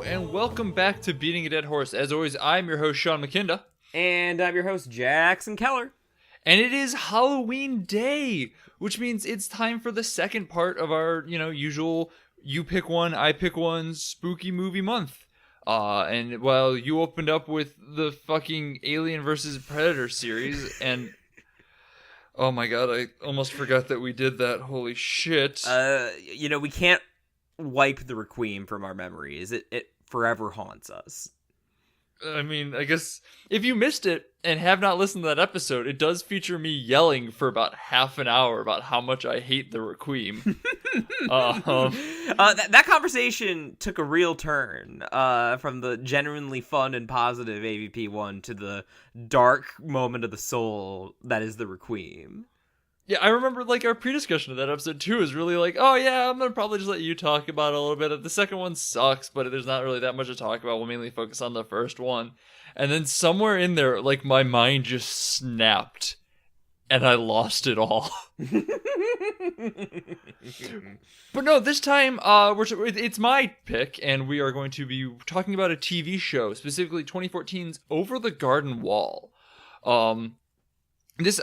and welcome back to Beating a Dead Horse. As always, I'm your host, Sean McKinda. And I'm your host, Jackson Keller. And it is Halloween Day, which means it's time for the second part of our, usual you pick one, I pick one spooky movie month. And while you opened up with the fucking Alien vs. Predator series, and oh my god, I almost forgot that we did that. Holy shit. We can't wipe the Requiem from our memories. It forever haunts us. I mean, I guess if you missed it and have not listened to that episode, it does feature me yelling for about half an hour about how much I hate the Requiem. That conversation took a real turn from the genuinely fun and positive AVP one to the dark moment of the soul that is the Requiem. Yeah, I remember, our pre-discussion of that episode, too, is really oh, yeah, I'm going to probably just let you talk about it a little bit. The second one sucks, but there's not really that much to talk about. We'll mainly focus on the first one. And then somewhere in there, my mind just snapped, and I lost it all. But no, this time, it's my pick, and we are going to be talking about a TV show, specifically 2014's Over the Garden Wall.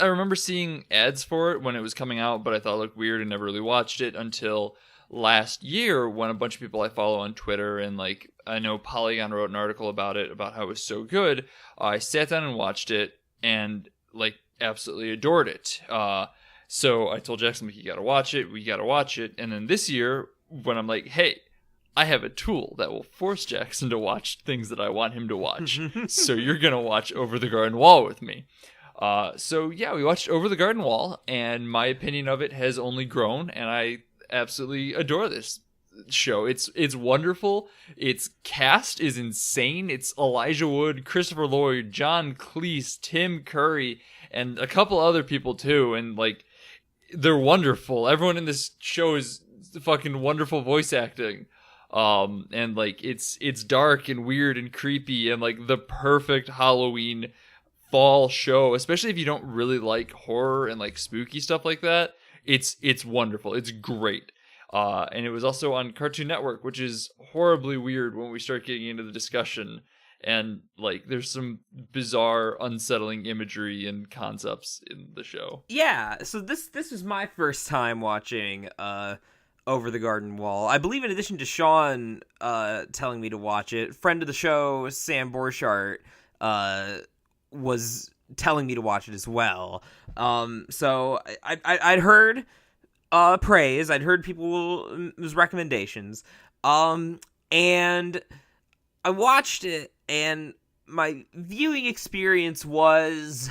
I remember seeing ads for it when it was coming out, but I thought it looked weird and never really watched it until last year when a bunch of people I follow on Twitter and I know Polygon wrote an article about it, about how it was so good. I sat down and watched it and absolutely adored it. So I told Jackson, we gotta watch it. And then this year when I'm hey, I have a tool that will force Jackson to watch things that I want him to watch. So you're gonna watch Over the Garden Wall with me. We watched Over the Garden Wall, and my opinion of it has only grown, and I absolutely adore this show. It's wonderful. Its cast is insane. It's Elijah Wood, Christopher Lloyd, John Cleese, Tim Curry, and a couple other people too, and they're wonderful. Everyone in this show is fucking wonderful voice acting. And it's dark and weird and creepy and the perfect Halloween fall show, especially if you don't really like horror and spooky stuff like that. It's wonderful. It's great. And it was also on Cartoon Network, which is horribly weird when we start getting into the discussion. And there's some bizarre, unsettling imagery and concepts in the show. Yeah, so this was my first time watching Over the Garden Wall. I believe in addition to Sean telling me to watch it, friend of the show, Sam Borchardt, was telling me to watch it as well. So I'd heard praise. I'd heard people's recommendations. And I watched it, and my viewing experience was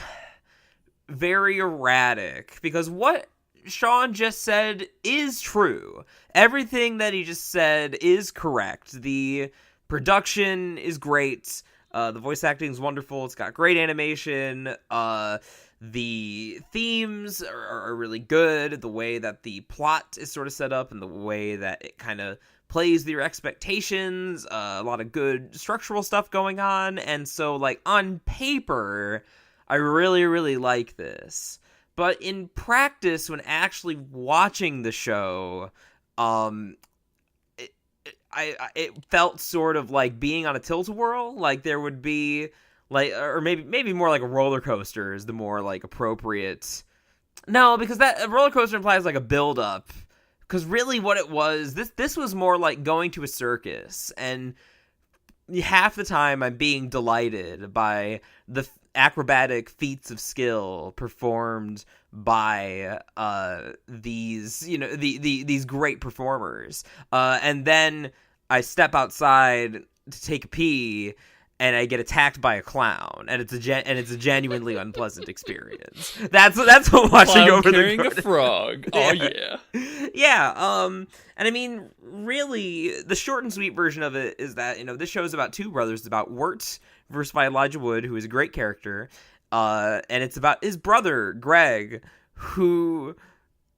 very erratic, because what Sean just said is true. Everything that he just said is correct. The production is great. The voice acting is wonderful. It's got great animation. The themes are really good. The way that the plot is sort of set up and the way that it kind of plays your expectations. A lot of good structural stuff going on. And so, on paper, I really, really like this. But in practice, when actually watching the show, it felt sort of like being on a tilt-a-whirl. There would be or maybe more like a roller coaster is the more appropriate. No, because a roller coaster implies a build up. Because really what it was, this was more like going to a circus, and half the time I'm being delighted by the acrobatic feats of skill performed by these these great performers, and then I step outside to take a pee and I get attacked by a clown, and it's a genuinely unpleasant experience. That's what watching Over the Garden. A frog. Oh yeah. Yeah. And I mean, really, the short and sweet version of it is that this show is about two brothers. It's about Wirt, versed by Elijah Wood, who is a great character, and it's about his brother Greg, who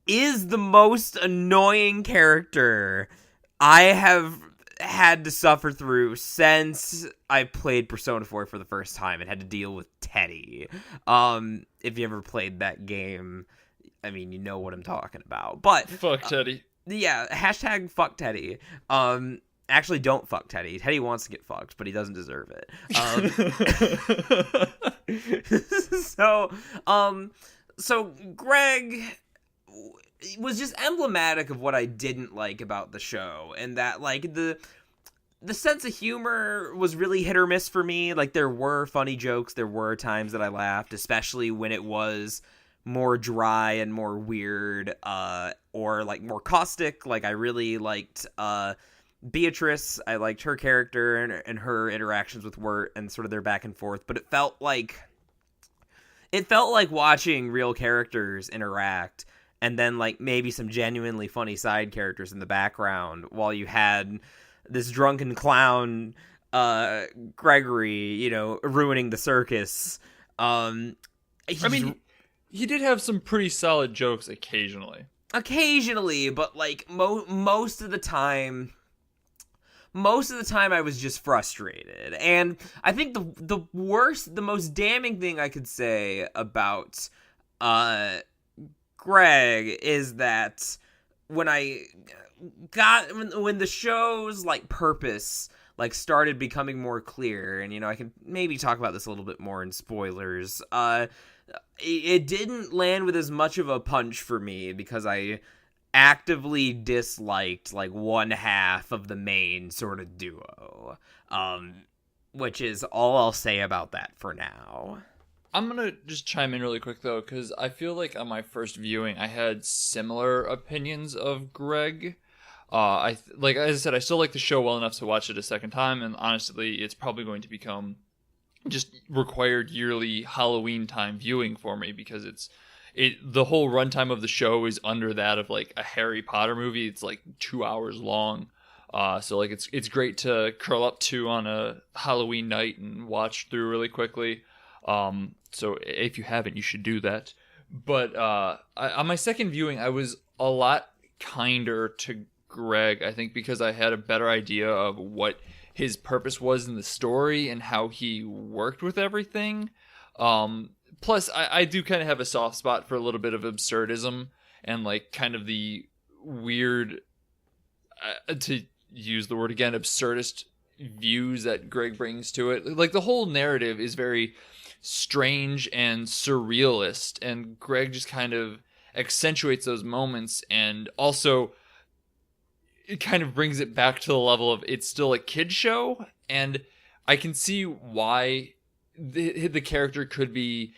is the most annoying character I have had to suffer through since I played Persona 4 for the first time and had to deal with Teddy. If you ever played that game, I mean, you know what I'm talking about. But fuck Teddy. Yeah, hashtag fuck Teddy. Actually, don't fuck Teddy. Teddy wants to get fucked, but he doesn't deserve it. So Greg was just emblematic of what I didn't like about the show, and that like the sense of humor was really hit or miss for me. Like, there were funny jokes, there were times that I laughed, especially when it was more dry and more weird, or like more caustic. Like, I really liked Beatrice. I liked her character and her interactions with Wirt and sort of their back and forth, but it felt like watching real characters interact, and then like maybe some genuinely funny side characters in the background while you had this drunken clown Gregory, ruining the circus. He did have some pretty solid jokes occasionally, but like most of the time I was just frustrated. And I think the most damning thing I could say about Greg is that when the show's like purpose like started becoming more clear, and I can maybe talk about this a little bit more in spoilers, it didn't land with as much of a punch for me because I actively disliked like one half of the main sort of duo, which is all I'll say about that for now. I'm gonna just chime in really quick though, because I feel like on my first viewing I had similar opinions of Greg. As I said, I still like the show well enough to watch it a second time, and honestly it's probably going to become just required yearly Halloween time viewing for me, because the whole runtime of the show is under that of like a Harry Potter movie. It's like 2 hours long. So like it's great to curl up to on a Halloween night and watch through really quickly. So if you haven't, you should do that. But on my second viewing, I was a lot kinder to Greg, I think, because I had a better idea of what his purpose was in the story and how he worked with everything. Plus, I do kind of have a soft spot for a little bit of absurdism and like kind of the weird, to use the word again, absurdist views that Greg brings to it. Like, the whole narrative is very strange and surrealist, and Greg just kind of accentuates those moments, and also it kind of brings it back to the level of it's still a kid show, and I can see why the character could be,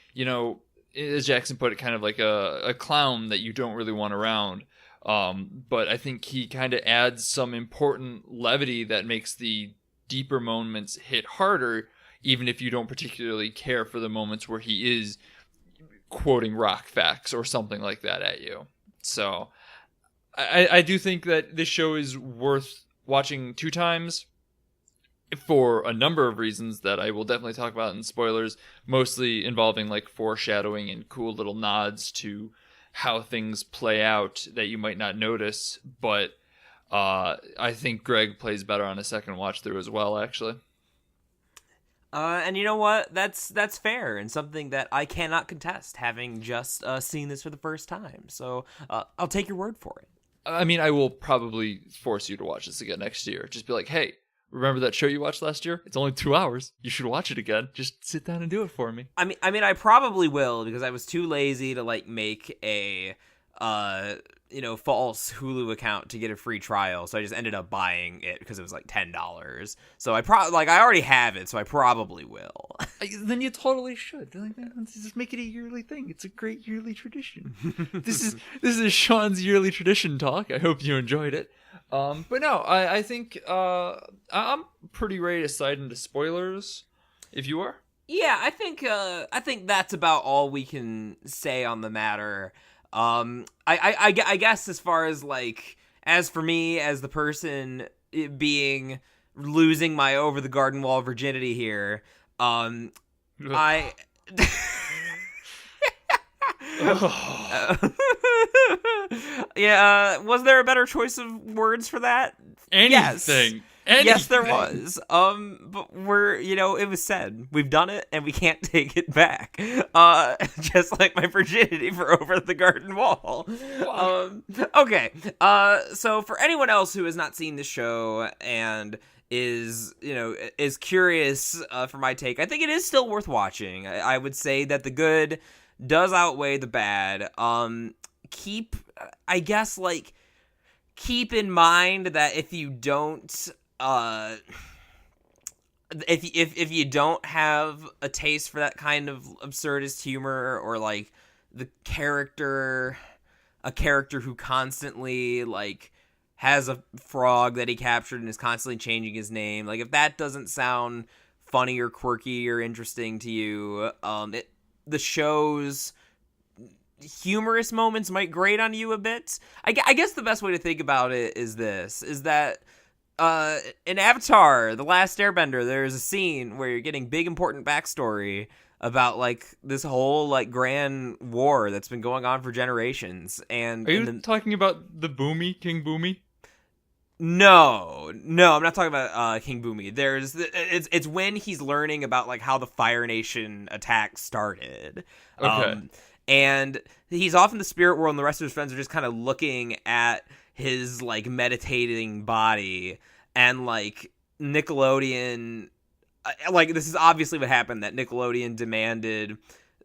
as Jackson put it, kind of like a clown that you don't really want around. But I think he kind of adds some important levity that makes the deeper moments hit harder, even if you don't particularly care for the moments where he is quoting rock facts or something like that at you. So I do think that this show is worth watching 2 times for a number of reasons that I will definitely talk about in spoilers, mostly involving like foreshadowing and cool little nods to how things play out that you might not notice. But I think Greg plays better on a second watch through as well, actually. And you know what? That's fair, and something that I cannot contest, having just seen this for the first time. So I'll take your word for it. I mean, I will probably force you to watch this again next year. Just be like, hey, remember that show you watched last year? It's only 2 hours. You should watch it again. Just sit down and do it for me. I mean, I probably will, because I was too lazy to like make a false Hulu account to get a free trial. So I just ended up buying it because it was like $10. So I already have it, so I probably will. Then you totally should. Just make it a yearly thing. It's a great yearly tradition. This is Sean's yearly tradition talk. I hope you enjoyed it. But no, I think I'm pretty ready to slide into spoilers. If you are, yeah, I think that's about all we can say on the matter. I guess as far as like, as for me as the person losing my over the garden wall virginity here, I. Yeah, was there a better choice of words for that? Anything. Yes, there was. But it was said. We've done it, and we can't take it back. Just like my virginity for Over the Garden Wall. Okay. So for anyone else who has not seen the show and is curious for my take, I think it is still worth watching. I would say that the good does outweigh the bad. Keep in mind that if you don't if you don't have a taste for that kind of absurdist humor, or like a character who constantly like has a frog that he captured and is constantly changing his name, like if that doesn't sound funny or quirky or interesting to you, the show's humorous moments might grate on you a bit. I guess the best way to think about it is that in Avatar, The Last Airbender, there's a scene where you're getting big important backstory about like this whole like grand war that's been going on for generations. And are you talking about the Boomy, King Boomy? No, I'm not talking about King Boomy. It's when he's learning about like how the Fire Nation attack started. Okay. And he's off in the spirit world, and the rest of his friends are just kind of looking at his like meditating body, and like Nickelodeon, like this is obviously what happened, that Nickelodeon demanded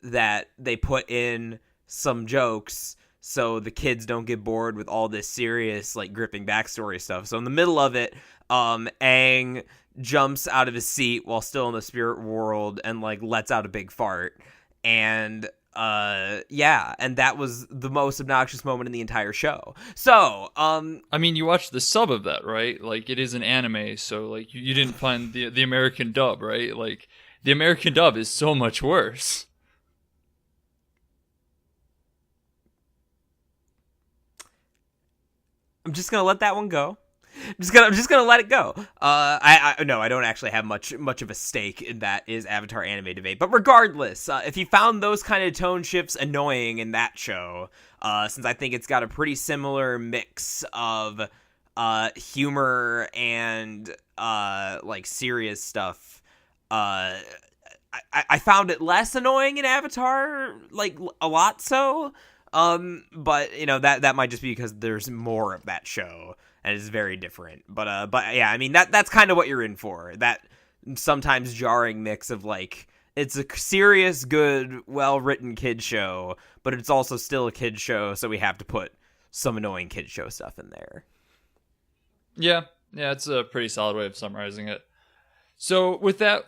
that they put in some jokes so the kids don't get bored with all this serious like gripping backstory stuff. So in the middle of it, Aang jumps out of his seat while still in the spirit world and like lets out a big fart, and and that was the most obnoxious moment in the entire show. So, I mean, you watched the sub of that, right? Like, it is an anime, so like you didn't find the American dub, right? Like, the American dub is so much worse. I'm just gonna let that one go. I'm just gonna let it go. I don't actually have much of a stake in that is Avatar anime debate. But regardless, if you found those kind of tone shifts annoying in that show, since I think it's got a pretty similar mix of humor and like serious stuff, I found it less annoying in Avatar, like a lot so. But that might just be because there's more of that show. And it's very different. But yeah, I mean, that's kind of what you're in for. That sometimes jarring mix of, like, it's a serious, good, well-written kid show, but it's also still a kid show, so we have to put some annoying kid show stuff in there. Yeah, it's a pretty solid way of summarizing it. So with that,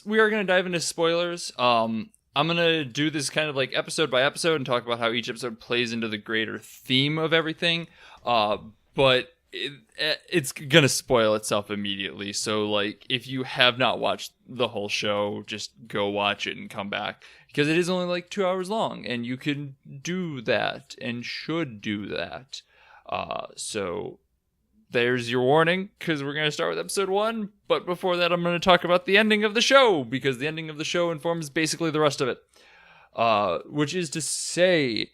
we are going to dive into spoilers. I'm going to do this kind of like episode by episode and talk about how each episode plays into the greater theme of everything. But it's gonna spoil itself immediately, so like if you have not watched the whole show, just go watch it and come back, because it is only like 2 hours long, and you can do that and should do that. So there's your warning, because we're gonna start with episode 1. But before that, I'm gonna talk about the ending of the show, because the ending of the show informs basically the rest of it, which is to say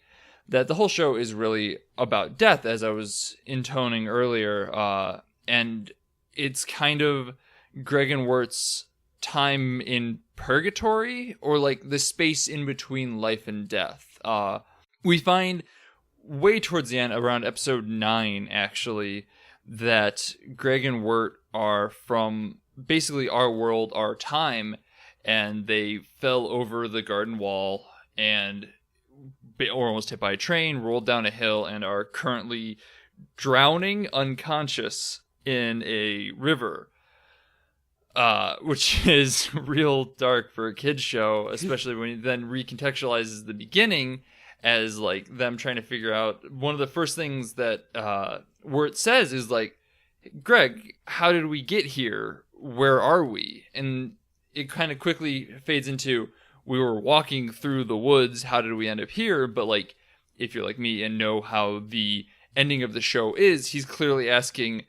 that the whole show is really about death, as I was intoning earlier, and it's kind of Greg and Wirt's time in purgatory, or like the space in between life and death. We find way towards the end, around episode 9 actually, that Greg and Wirt are from basically our world, our time, and they fell over the garden wall and or almost hit by a train, rolled down a hill, and are currently drowning unconscious in a river, which is real dark for a kid's show, especially when he then recontextualizes the beginning as like them trying to figure out. One of the first things that Wirt says is like, Greg, how did we get here? Where are we? And it kind of quickly fades into, we were walking through the woods. How did we end up here? But like, if you're like me and know how the ending of the show is, he's clearly asking,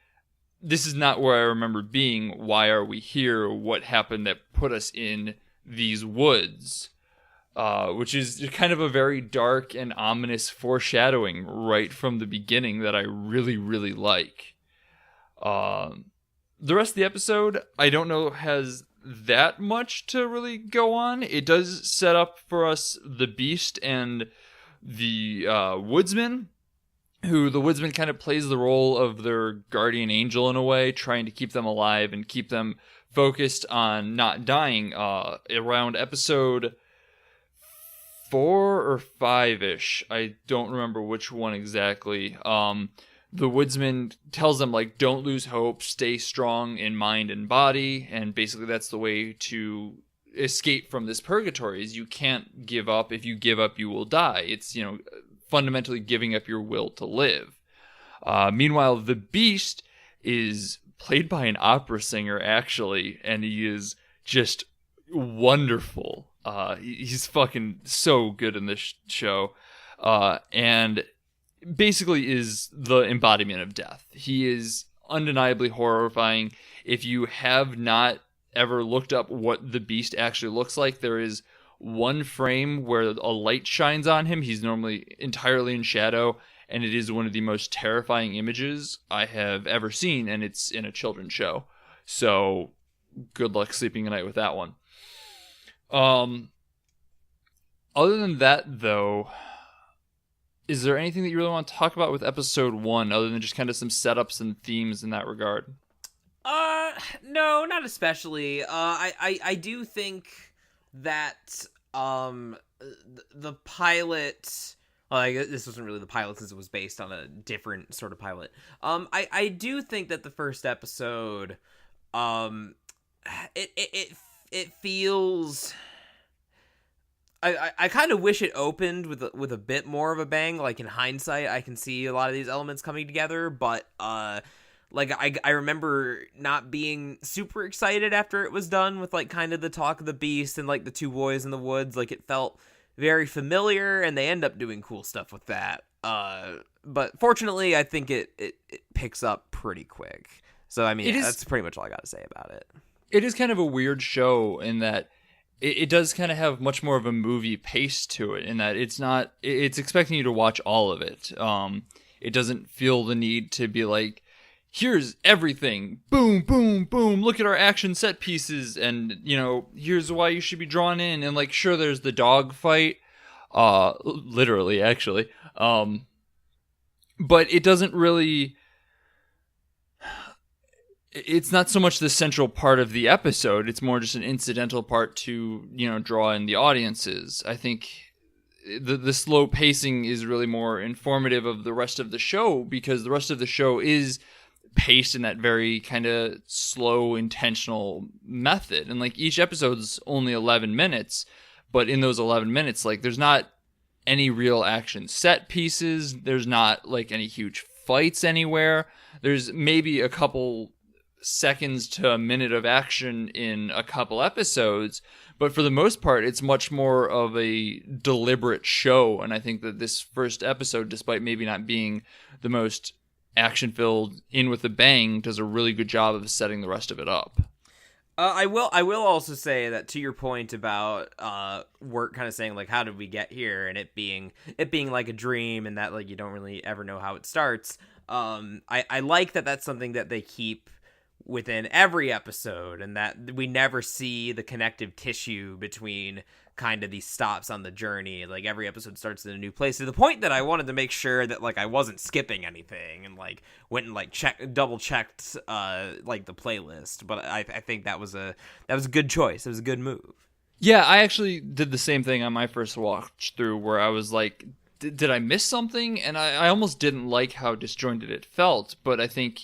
this is not where I remember being. Why are we here? What happened that put us in these woods? Which is kind of a very dark and ominous foreshadowing right from the beginning that I really, really like. The rest of the episode, I don't know, has that much to really go on. It does set up for us the Beast and the Woodsman, who the Woodsman kind of plays the role of their guardian angel in a way, trying to keep them alive and keep them focused on not dying. Around episode 4 or 5-ish, I don't remember which one exactly, the Woodsman tells them, like, don't lose hope, stay strong in mind and body, and basically that's the way to escape from this purgatory, is you can't give up. If you give up, you will die. It's, fundamentally giving up your will to live. Meanwhile, the Beast is played by an opera singer, actually, and he is just wonderful. He's fucking so good in this show. And basically is the embodiment of death. He is undeniably horrifying. If you have not ever looked up what the Beast actually looks like, there is one frame where a light shines on him. He's normally entirely in shadow, and it is one of the most terrifying images I have ever seen, and it's in a children's show. So good luck sleeping at night with that one. Other than that, though, is there anything that you really want to talk about with episode 1, other than just kind of some setups and themes in that regard? No, not especially. I do think that, the pilot, well, I guess this wasn't really the pilot since it was based on a different sort of pilot. I do think that the first episode, it feels, I kind of wish it opened with a bit more of a bang. Like, in hindsight, I can see a lot of these elements coming together, but like, I remember not being super excited after it was done with, like, kind of the talk of the Beast and, like, the two boys in the woods. Like, it felt very familiar, and they end up doing cool stuff with that. But fortunately, I think it picks up pretty quick. So, I mean, that's pretty much all I got to say about it. It is kind of a weird show in that it does kind of have much more of a movie pace to it, in that it's expecting you to watch all of it. It doesn't feel the need to be like, here's everything, boom, boom, boom, look at our action set pieces, and, here's why you should be drawn in, and, like, sure, there's the dog fight, literally, actually, but it doesn't really, it's not so much the central part of the episode, it's more just an incidental part to, draw in the audiences. I think the slow pacing is really more informative of the rest of the show, because the rest of the show is paced in that very kind of slow, intentional method. And, like, each episode's only 11 minutes, but in those 11 minutes, like, there's not any real action set pieces. There's not, like, any huge fights anywhere. There's maybe a couple seconds to a minute of action in a couple episodes, but for the most part, it's much more of a deliberate show. And I think that this first episode, despite maybe not being the most action-filled, in with a bang, does a really good job of setting the rest of it up. I will also say that, to your point about Wirt kind of saying, like, how did we get here, and it being like a dream, and that, like, you don't really ever know how it starts. I like that that's something that they keep within every episode, and that we never see the connective tissue between kind of these stops on the journey. Like, every episode starts in a new place, to the point that I wanted to make sure that, like, I wasn't skipping anything, and, like, went and, like, double checked like the playlist. But I think that was a good choice. It was a good move. Yeah, I actually did the same thing on my first watch through, where I was like, did I miss something? And I almost didn't like how disjointed it felt. But I think,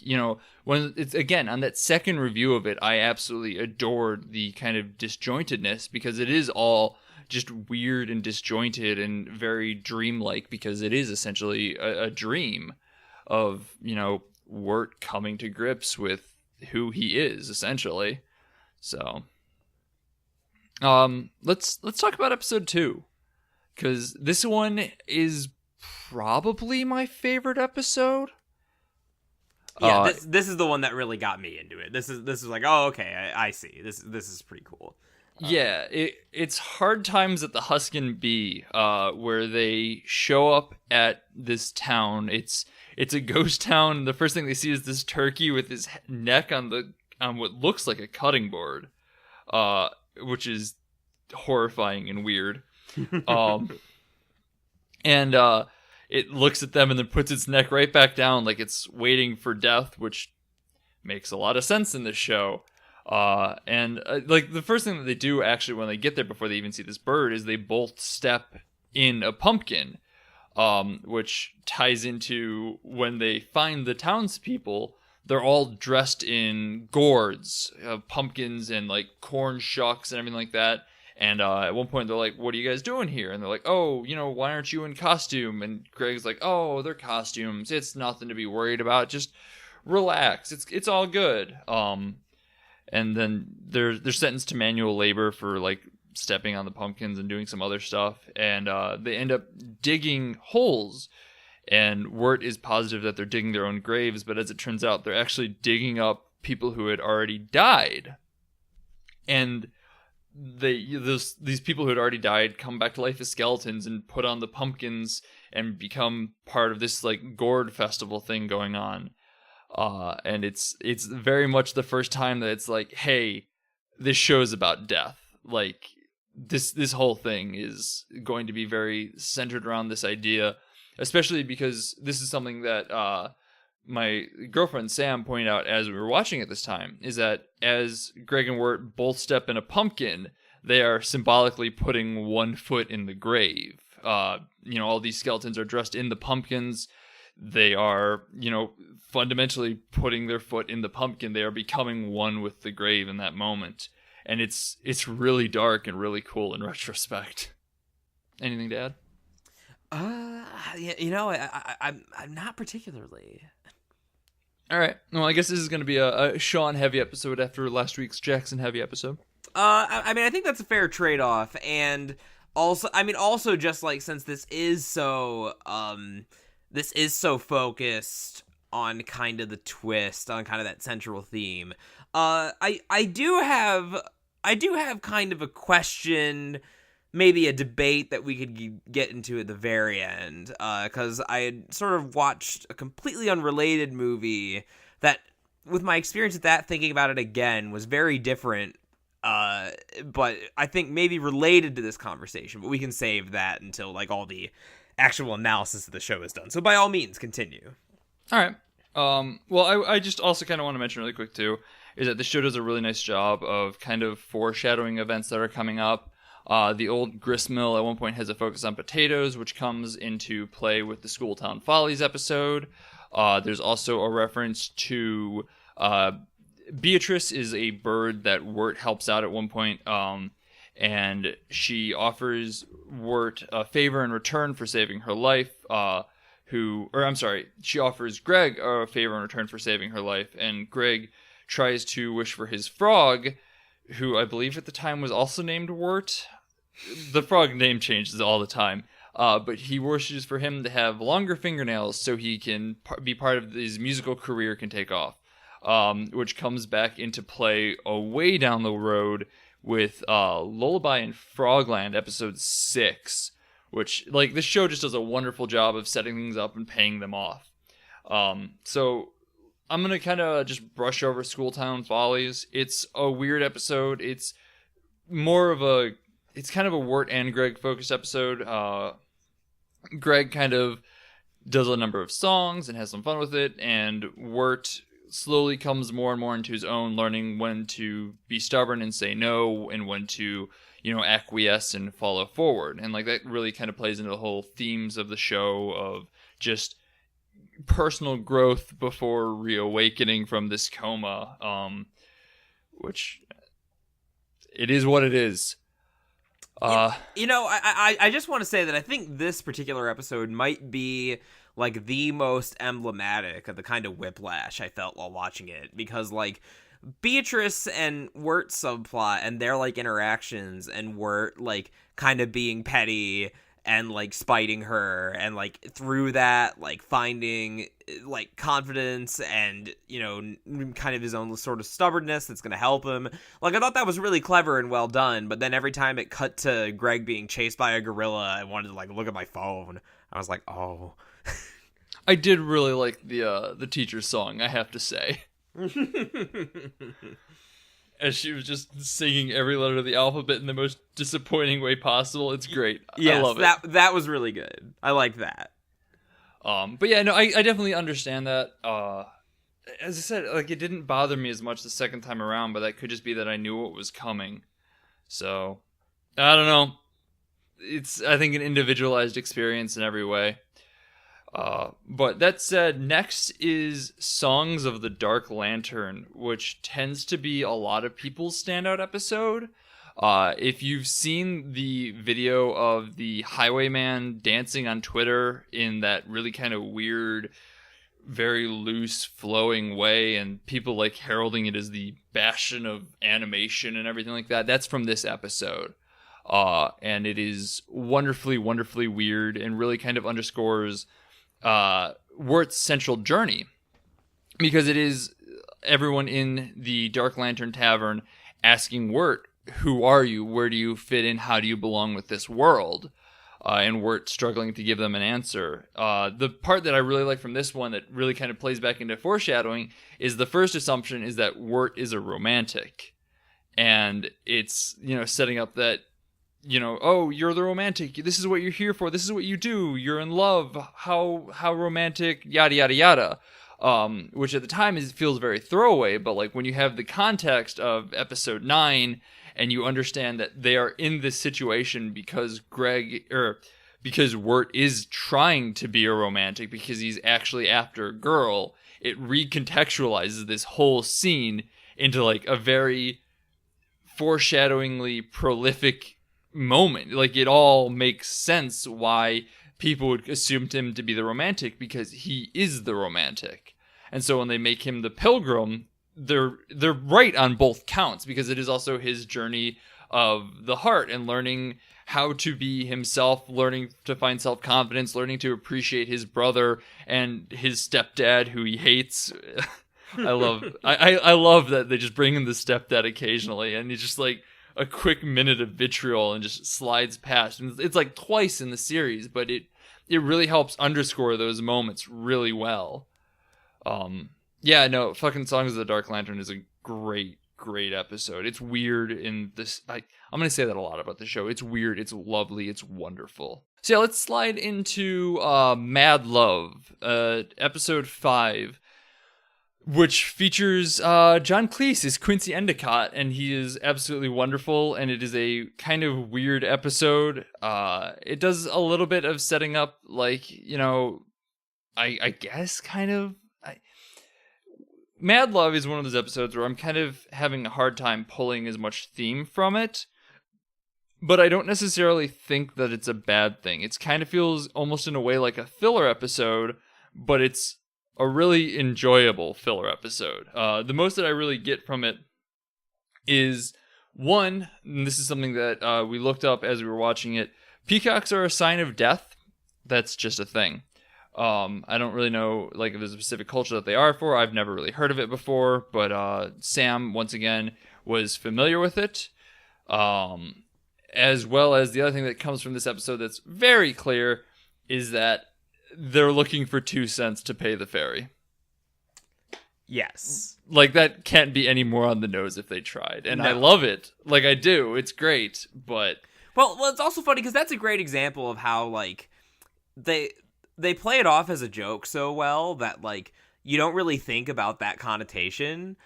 when it's, again, on that second review of it, I absolutely adored the kind of disjointedness, because it is all just weird and disjointed and very dreamlike, because it is essentially a dream of, Wirt coming to grips with who he is, essentially. So, let's talk about episode 2. Because this one is probably my favorite episode. Yeah, this is the one that really got me into it. This is like, oh, okay, I see. This is pretty cool. Yeah, it's Hard Times at the Huskin Bee, where they show up at this town. It's a ghost town. The first thing they see is this turkey with his neck on the on what looks like a cutting board, which is horrifying and weird. And it looks at them and then puts its neck right back down like it's waiting for death, which makes a lot of sense in this show. And like the first thing that they do actually when they get there before they even see this bird is they both step in a pumpkin, which ties into when they find the townspeople. They're all dressed in gourds, pumpkins and like corn shucks and everything like that. And at one point they're like, "What are you guys doing here?" And they're like, "Oh, why aren't you in costume?" And Greg's like, "Oh, they're costumes. It's nothing to be worried about. Just relax. It's all good." And then they're sentenced to manual labor for like stepping on the pumpkins and doing some other stuff. And they end up digging holes. And Wirt is positive that they're digging their own graves, but as it turns out, they're actually digging up people who had already died. And these people who had already died come back to life as skeletons and put on the pumpkins and become part of this like gourd festival thing going on. And it's very much the first time that it's like, hey, this show's about death. Like this whole thing is going to be very centered around this idea, especially because this is something that my girlfriend Sam pointed out as we were watching it this time, is that as Greg and Wirt both step in a pumpkin, they are symbolically putting one foot in the grave. All these skeletons are dressed in the pumpkins. They are, fundamentally putting their foot in the pumpkin. They are becoming one with the grave in that moment. And it's really dark and really cool in retrospect. Anything to add? I'm not particularly. All right. Well, I guess this is going to be a Sean heavy episode after last week's Jackson heavy episode. I think that's a fair trade-off, and also just like since this is so focused on kind of the twist, on kind of that central theme. I do have kind of a question, maybe a debate that we could get into at the very end, because I had sort of watched a completely unrelated movie that, with my experience at that, thinking about it again, was very different, but I think maybe related to this conversation, but we can save that until like all the actual analysis of the show is done. So by all means, continue. All right. Well, I just also kind of want to mention really quick too, is that the show does a really nice job of kind of foreshadowing events that are coming up. The old gristmill at one point has a focus on potatoes, which comes into play with the Schooltown Follies episode. There's also a reference to Beatrice is a bird that Wirt helps out at one point, and she offers Wirt a favor in return for saving her life. She offers Greg a favor in return for saving her life, and Greg tries to wish for his frog, who I believe at the time was also named Wirt. The frog name changes all the time, but he wishes for him to have longer fingernails so he can be part of his musical career can take off, which comes back into play a way down the road with Lullaby in Frogland, episode 6, which, like, this show just does a wonderful job of setting things up and paying them off. So I'm going to kind of just brush over Schooltown Follies. It's a weird episode. It's kind of a Wirt and Greg focused episode. Greg kind of does a number of songs and has some fun with it, and Wirt slowly comes more and more into his own, learning when to be stubborn and say no, and when to, acquiesce and follow forward. And like that really kind of plays into the whole themes of the show of just personal growth before reawakening from this coma, which it is what it is. I just want to say that I think this particular episode might be like the most emblematic of the kind of whiplash I felt while watching it, because like Beatrice and Wirt subplot and their like interactions, and Wirt like kind of being petty and like spiting her, and like through that like finding like confidence and kind of his own sort of stubbornness that's gonna help him. Like I thought that was really clever and well done, but then every time it cut to Greg being chased by a gorilla, I wanted to like look at my phone. I was like, oh. I did really like the teacher's song, I have to say. As she was just singing every letter of the alphabet in the most disappointing way possible. It's great. Yes, I love it. That was really good. I like that. But yeah, no, I definitely understand that. As I said, like, it didn't bother me as much the second time around, but that could just be that I knew what was coming. So, I don't know. It's, I think, an individualized experience in every way. But that said, next is Songs of the Dark Lantern, which tends to be a lot of people's standout episode. If you've seen the video of the Highwayman dancing on Twitter in that really kind of weird, very loose, flowing way, and people like heralding it as the bastion of animation and everything like that, that's from this episode. And it is wonderfully, wonderfully weird and really kind of underscores Wirt's central journey, because it is everyone in the Dark Lantern Tavern asking Wirt, who are you? Where do you fit in? How do you belong with this world? And Wirt struggling to give them an answer. The part that I really like from this one that really kind of plays back into foreshadowing is the first assumption is that Wirt is a romantic. And it's, setting up that, oh, you're the romantic. This is what you're here for. This is what you do. You're in love. How romantic, yada, yada, yada. Which at the time feels very throwaway, but like when you have the context of episode 9 and you understand that they are in this situation because because Wirt is trying to be a romantic because he's actually after a girl, it recontextualizes this whole scene into like a very foreshadowingly prolific moment. Like, it all makes sense why people would assume him to be the romantic, because he is the romantic. And so when they make him the pilgrim, they're right on both counts, because it is also his journey of the heart and learning how to be himself, learning to find self-confidence, learning to appreciate his brother and his stepdad who he hates. I love that they just bring in the stepdad occasionally, and he's just like a quick minute of vitriol and just slides past. And it's like twice in the series, but it really helps underscore those moments really well. Yeah, no, fucking Songs of the Dark Lantern is a great episode. It's weird in this. I'm going to say that a lot about the show. It's weird. It's lovely. It's wonderful. So yeah, let's slide into Mad Love, episode 5. Which features John Cleese as Quincy Endicott, and he is absolutely wonderful, and it is a kind of weird episode. It does a little bit of setting up, like, I guess, kind of... Mad Love is one of those episodes where I'm kind of having a hard time pulling as much theme from it, but I don't necessarily think that it's a bad thing. It kind of feels almost in a way like a filler episode, but it's a really enjoyable filler episode. The most that I really get from it is, one, and this is something that we looked up as we were watching it, peacocks are a sign of death. That's just a thing. I don't really know like if there's a specific culture that they are for. I've never really heard of it before, but Sam, once again, was familiar with it. As well as the other thing that comes from this episode that's very clear is that they're looking for 2 cents to pay the ferry. Yes. Like, that can't be any more on the nose if they tried. And No. I love it. Like, I do. It's great, but... Well, it's also funny because that's a great example of how, like, they play it off as a joke so well that, like, you don't really think about that connotation,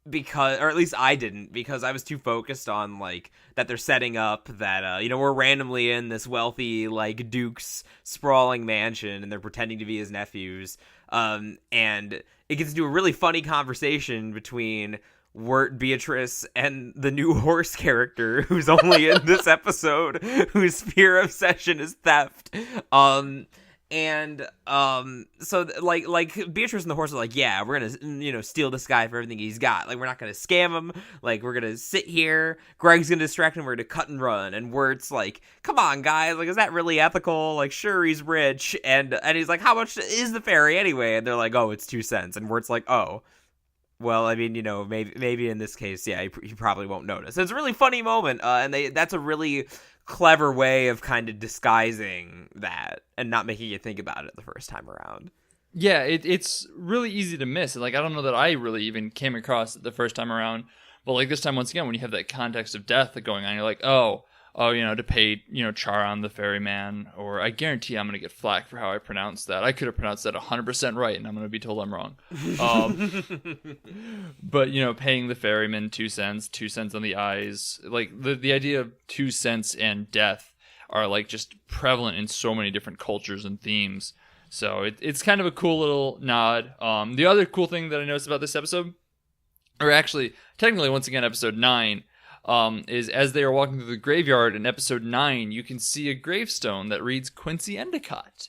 because, or at least I didn't, because I was too focused on, like, that they're setting up that, we're randomly in this wealthy, like, Duke's sprawling mansion, and they're pretending to be his nephews, and it gets into a really funny conversation between Wirt, Beatrice, and the new horse character, who's only in this episode, whose fear obsession is theft, so like Beatrice and the horse are like, yeah, we're gonna steal this guy for everything he's got. Like, we're not gonna scam him. Like, we're gonna sit here. Greg's gonna distract him. We're gonna cut and run. And Wirt's like, come on, guys. Like, is that really ethical? Like, sure, he's rich. And he's like, how much is the ferry anyway? And they're like, oh, it's 2 cents. And Wirt's like, oh, well, I mean, maybe in this case, yeah, he probably won't notice. It's a really funny moment, and that's a really clever way of kind of disguising that and not making you think about it the first time around. Yeah, it's really easy to miss. Like, I don't know that I really even came across it the first time around. But, like, this time, once again, when you have that context of death going on, you're like, oh, to pay, Charon the ferryman, or I guarantee I'm going to get flack for how I pronounced that. I could have pronounced that 100% right, and I'm going to be told I'm wrong. But, paying the ferryman 2 cents, 2 cents on the eyes. Like, the idea of 2 cents and death are, like, just prevalent in so many different cultures and themes. So it's kind of a cool little nod. The other cool thing that I noticed about this episode, or actually, technically, once again, episode 9, is as they are walking through the graveyard in episode 9, you can see a gravestone that reads Quincy Endicott.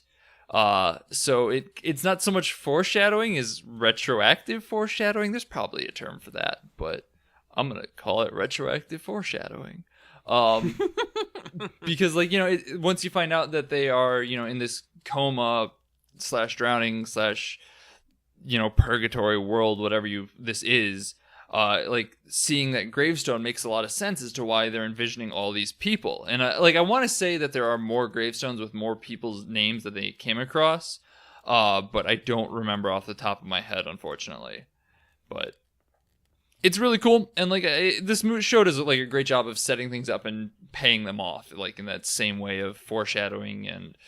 So it's not so much foreshadowing as retroactive foreshadowing. There's probably a term for that, but I'm going to call it retroactive foreshadowing. Because, like, once you find out that they are, in this coma / drowning / purgatory world, whatever this is, like, seeing that gravestone makes a lot of sense as to why they're envisioning all these people. And I want to say that there are more gravestones with more people's names that they came across, but I don't remember off the top of my head, unfortunately. But it's really cool, and like this show does like a great job of setting things up and paying them off, like in that same way of foreshadowing and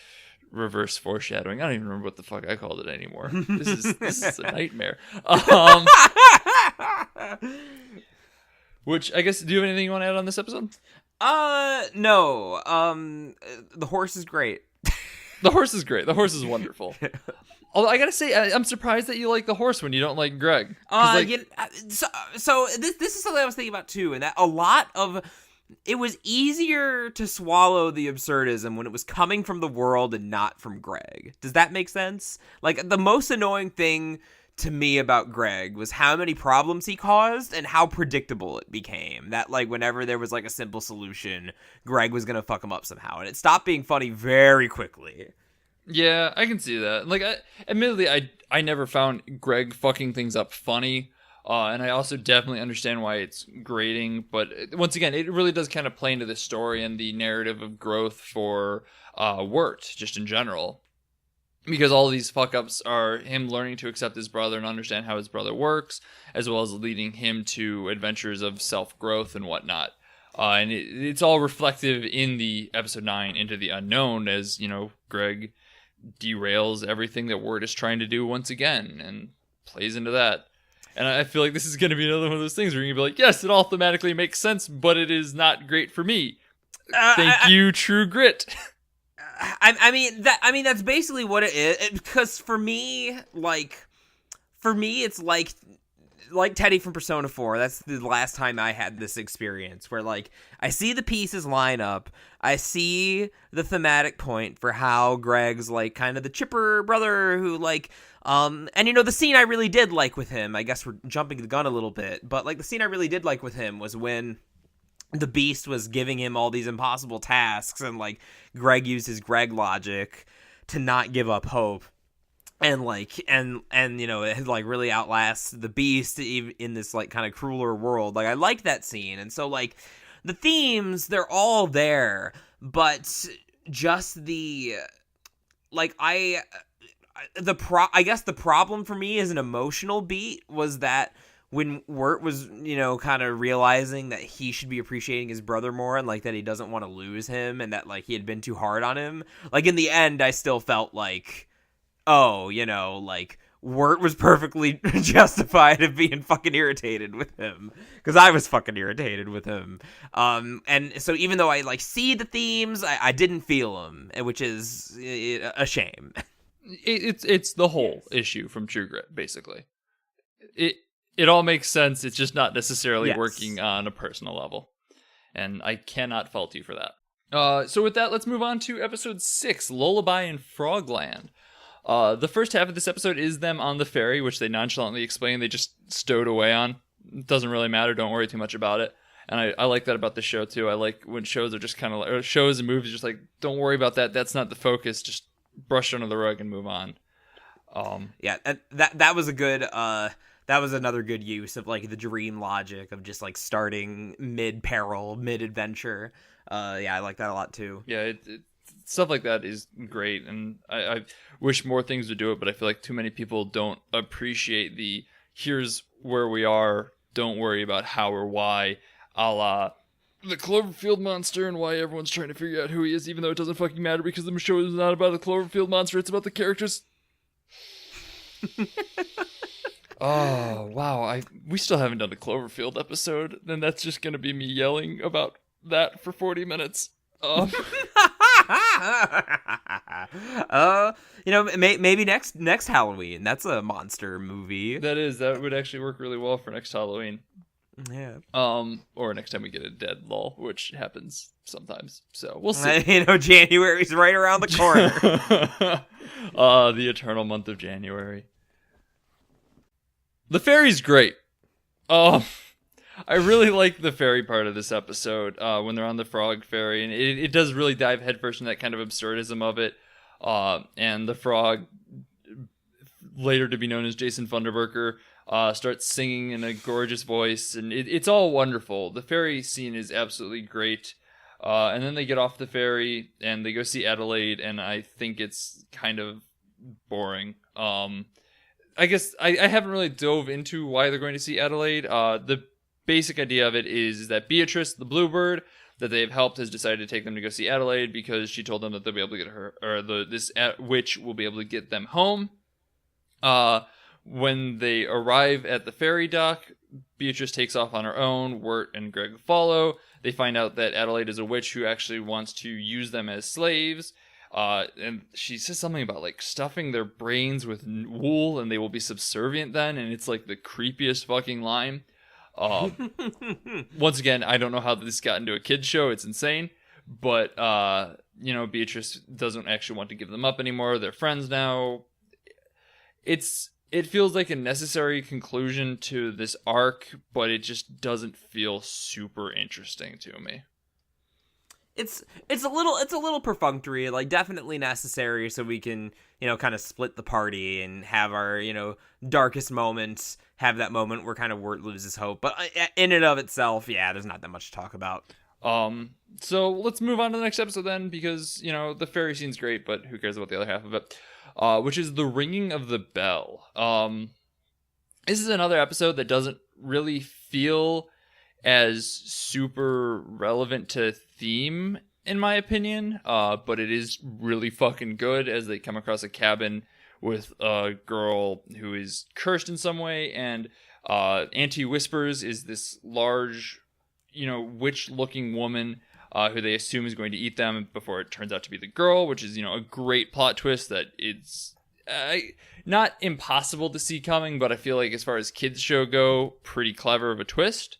reverse foreshadowing. I don't even remember what the fuck I called it anymore. This is a nightmare. Which, I guess, do you have anything you want to add on this episode? No. The horse is great. The horse is great. The horse is wonderful. Although I gotta say, I'm surprised that you like the horse when you don't like Greg. So this is something I was thinking about too, and that a lot of it was easier to swallow the absurdism when it was coming from the world and not from Greg. Does that make sense? Like, the most annoying thing to me about Greg was how many problems he caused and how predictable it became. That, like, whenever there was, like, a simple solution, Greg was gonna fuck him up somehow. And it stopped being funny very quickly. Yeah, I can see that. Like, admittedly, I never found Greg fucking things up funny. And I also definitely understand why it's grating. But once again, it really does kind of play into the story and the narrative of growth for Wirt, just in general. Because all of these fuck-ups are him learning to accept his brother and understand how his brother works, as well as leading him to adventures of self-growth and whatnot. And it's all reflective in the episode 9, Into the Unknown, as, Greg derails everything that Wirt is trying to do once again, and plays into that. And I feel like this is going to be another one of those things where you're going to be like, yes, it all thematically makes sense, but it is not great for me. Thank you, True Grit. I mean that's basically what it is. Because for me, it's like Teddy from Persona 4. That's the last time I had this experience where, like, I see the pieces line up. I see the thematic point for how Greg's, like, kind of the chipper brother who, like, and, the scene I really did like with him, I guess we're jumping the gun a little bit, but, like, the scene I really did like with him was when the Beast was giving him all these impossible tasks, and, like, Greg used his Greg logic to not give up hope. And, like, and it, like, really outlasts the Beast in this, like, kind of crueler world. Like, I liked that scene. And so, like, the themes, they're all there. But just the, like, I guess the problem for me as an emotional beat was that when Wirt was, kind of realizing that he should be appreciating his brother more, and, like, that he doesn't want to lose him, and that, like, he had been too hard on him. Like, in the end, I still felt like, oh, like, Wirt was perfectly justified of being fucking irritated with him. Because I was fucking irritated with him. And so even though I, like, see the themes, I didn't feel them, which is a shame. It's the whole issue from True Grit, basically. It all makes sense, it's just not necessarily working on a personal level. And I cannot fault you for that. So with that, let's move on to episode 6, Lullaby in Frogland. The first half of this episode is them on the ferry, which they nonchalantly explain they just stowed away on. It doesn't really matter, don't worry too much about it. And I like that about the show too. I like when shows are just kind of like, or shows and movies just like, don't worry about that, that's not the focus, just brush it under the rug and move on. Yeah, that was a good, that was another good use of, like, the dream logic of just, like, starting mid-peril, mid-adventure. Yeah, I like that a lot too. Yeah, stuff like that is great, and I wish more things would do it, but I feel like too many people don't appreciate the here's where we are, don't worry about how or why, a la the Cloverfield monster and why everyone's trying to figure out who he is, even though it doesn't fucking matter because the show is not about the Cloverfield monster, it's about the characters. Oh, wow. We still haven't done a Cloverfield episode, and that's just going to be me yelling about that for 40 minutes. Maybe next Halloween. That's a monster movie. That would actually work really well for next Halloween. Yeah. Or next time we get a dead lull, which happens sometimes. So we'll see. January's right around the corner. The eternal month of January. The fairy's great. I really like the fairy part of this episode when they're on the frog ferry, and it does really dive headfirst in that kind of absurdism of it. And the frog, later to be known as Jason Funderburker, starts singing in a gorgeous voice, and it's all wonderful. The fairy scene is absolutely great. And then they get off the ferry and they go see Adelaide, and I think it's kind of boring. I guess I haven't really dove into why they're going to see Adelaide. The basic idea of it is that Beatrice, the bluebird that they've helped, has decided to take them to go see Adelaide because she told them that they'll be able to get her, or this witch will be able to get them home. When they arrive at the ferry dock, Beatrice takes off on her own. Wirt and Greg follow. They find out that Adelaide is a witch who actually wants to use them as slaves. And she says something about like stuffing their brains with wool and they will be subservient then, and it's like the creepiest fucking line. Once again, I don't know how this got into a kid's show. It's insane. But, Beatrice doesn't actually want to give them up anymore. They're friends now. It feels like a necessary conclusion to this arc, but it just doesn't feel super interesting to me. It's a little perfunctory, like definitely necessary so we can, kind of split the party and have our, darkest moments, have that moment where kind of Wirt loses hope. But in and of itself, yeah, there's not that much to talk about. So let's move on to the next episode then, because, the fairy scene's great, but who cares about the other half of it? Which is the ringing of the bell. This is another episode that doesn't really feel as super relevant to theme, in my opinion, but it is really fucking good as they come across a cabin with a girl who is cursed in some way, and Auntie Whispers is this large, witch-looking woman who they assume is going to eat them before it turns out to be the girl, which is, a great plot twist that it's not impossible to see coming, but I feel like as far as kids show go, pretty clever of a twist.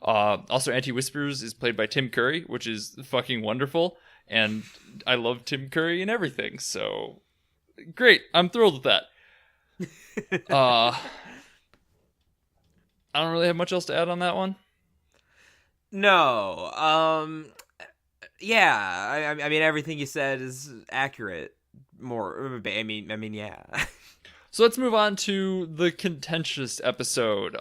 Also, Auntie Whispers is played by Tim Curry, which is fucking wonderful, and I love Tim Curry and everything, so great. I'm thrilled with that. I don't really have much else to add on that one. No. Yeah. I mean, everything you said is accurate. I mean, yeah. So let's move on to the contentious episode.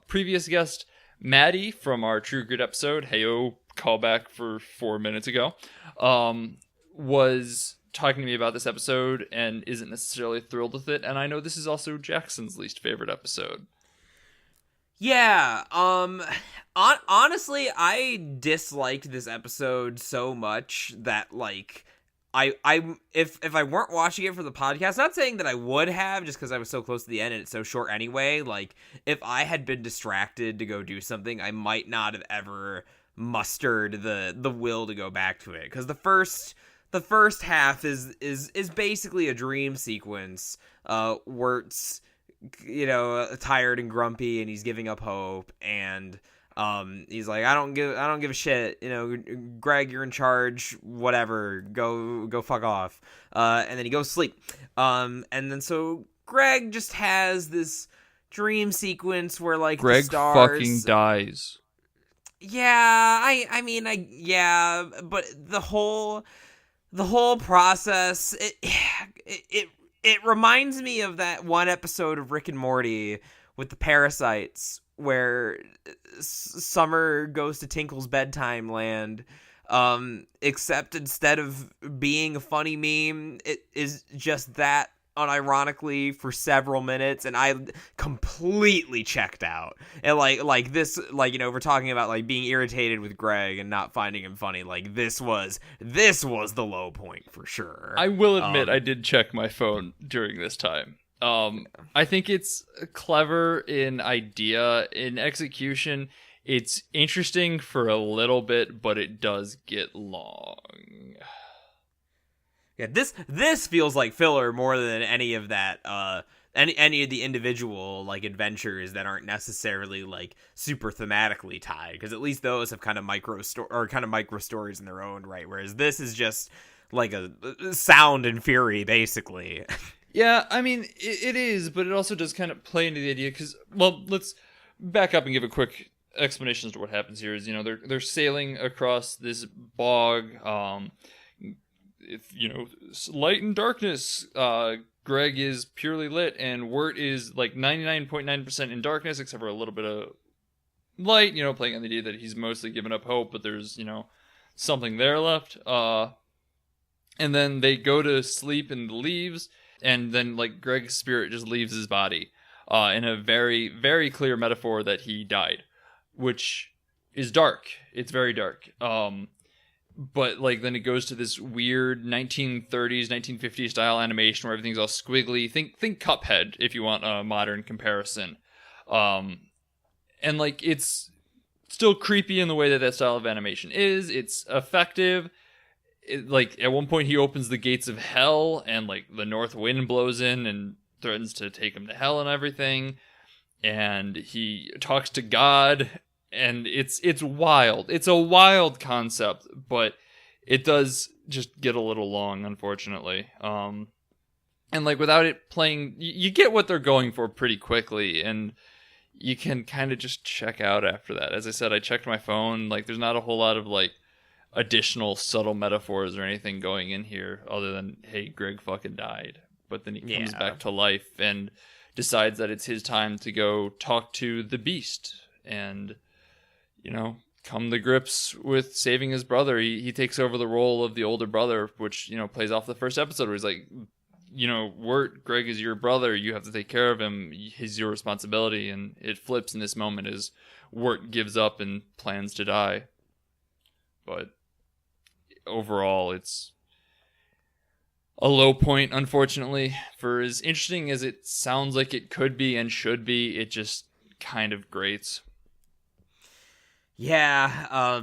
Previous guest Maddie from our True Grit episode, heyo, callback for 4 minutes ago, was talking to me about this episode and isn't necessarily thrilled with it. And I know this is also Jackson's least favorite episode. Yeah. Honestly, I disliked this episode so much that like if I weren't watching it for the podcast, not saying that I would have just because I was so close to the end and it's so short anyway, like if I had been distracted to go do something, I might not have ever mustered the will to go back to it, because the first half is basically a dream sequence. Wirt's tired and grumpy and he's giving up hope, and he's like, I don't give a shit. Greg, you're in charge. Whatever. Go fuck off. And then he goes sleep. And then so Greg just has this dream sequence where like Greg the stars fucking dies. Yeah, yeah, but the whole process, it reminds me of that one episode of Rick and Morty with the parasites, where Summer goes to Tinkle's bedtime land, except instead of being a funny meme, it is just that unironically for several minutes, and I completely checked out. And like this, like, you know, we're talking about like being irritated with Greg and not finding him funny. Like this was the low point for sure. I will admit I did check my phone during this time. I think it's clever in idea. In execution, it's interesting for a little bit, but it does get long. Yeah, this feels like filler more than any of that any of the individual like adventures that aren't necessarily like super thematically tied, because at least those have kind of micro stories in their own right, whereas this is just like a sound and fury basically. Yeah, I mean it is, but it also does kind of play into the idea because, well, let's back up and give a quick explanation as to what happens here. Is, you know, they're sailing across this bog. If you know, light and darkness, Greg is purely lit, and Wirt is like 99.9% in darkness, except for a little bit of light, you know, playing on the idea that he's mostly given up hope, but there's, you know, something there left. And then they go to sleep in the leaves, and then like Greg's spirit just leaves his body, in a very, very clear metaphor that he died, which is dark. It's very dark. But like then it goes to this weird 1930s, 1950s style animation where everything's all squiggly. Think Cuphead if you want a modern comparison. And like it's still creepy in the way that style of animation is. It's effective. Like at one point he opens the gates of hell and like the north wind blows in and threatens to take him to hell and everything. And he talks to God. And it's wild. It's a wild concept, but it does just get a little long, unfortunately. And like without it playing, you get what they're going for pretty quickly, and you can kind of just check out after that. As I said, I checked my phone. Like there's not a whole lot of like additional subtle metaphors or anything going in here, other than hey, Greg fucking died, but then he comes back to life and decides that it's his time to go talk to the beast and, you know, come to grips with saving his brother. He takes over the role of the older brother, which, you know, plays off the first episode where he's like, you know, Wirt, Greg is your brother. You have to take care of him. He's your responsibility. And it flips in this moment as Wirt gives up and plans to die. But overall, it's a low point, unfortunately. For as interesting as it sounds like it could be and should be, it just kind of grates. Yeah, I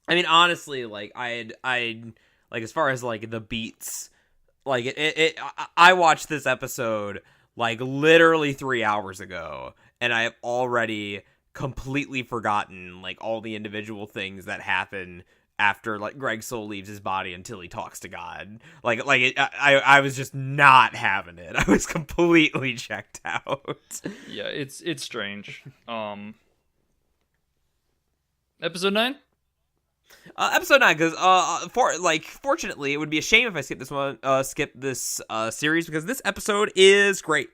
mean, honestly, like, I like, as far as, like, the beats, like, I watched this episode, like, literally 3 hours ago, and I have already completely forgotten, like, all the individual things that happen after, like, Greg's soul leaves his body until he talks to God. I was just not having it. I was completely checked out. Yeah, it's strange. Episode 9? Episode 9, because fortunately, it would be a shame if I skip this series, because this episode is great.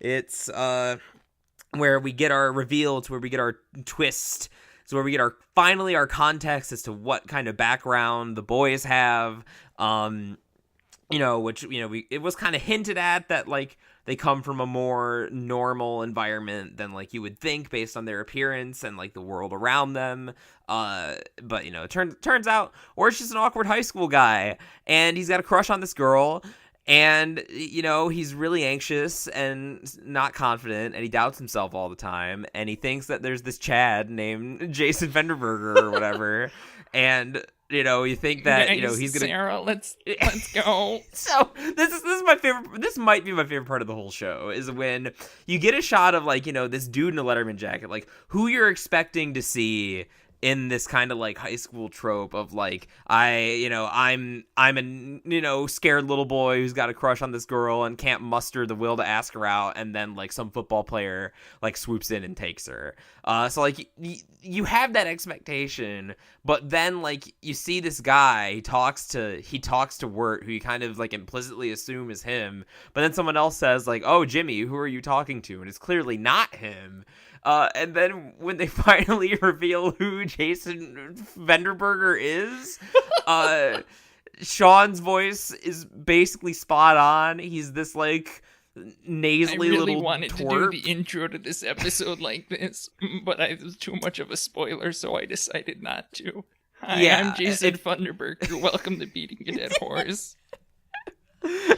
It's where we get our reveal, it's where we get our twist, it's where we get finally our context as to what kind of background the boys have. You know, which, you know, it was kind of hinted at that, like, they come from a more normal environment than, like, you would think based on their appearance and, like, the world around them. But, you know, it turns out Or's just an awkward high school guy, and he's got a crush on this girl, and, you know, he's really anxious and not confident, and he doubts himself all the time, and he thinks that there's this Chad named Jason Venderberger or whatever, and, you know, you think that, you know, he's gonna... Sarah, let's go. So this is my favorite. This might be my favorite part of the whole show, is when you get a shot of, like, you know, this dude in a Letterman jacket, like, who you're expecting to see in this kind of, like, high school trope of, like, I'm a, you know, scared little boy who's got a crush on this girl and can't muster the will to ask her out, and then, like, some football player, like, swoops in and takes her. So, like, you have that expectation, but then, like, you see this guy, he talks to Wirt, who you kind of, like, implicitly assume is him, but then someone else says, like, oh, Jimmy, who are you talking to? And it's clearly not him. And then when they finally reveal who Jason Vanderberger is, Sean's voice is basically spot on. He's this like nasally I really little wanted twerp. to do the intro to this episode like this, but it was too much of a spoiler, so I decided not to. Hi, I'm Jason Funderburg. Welcome to Beating a Dead Horse.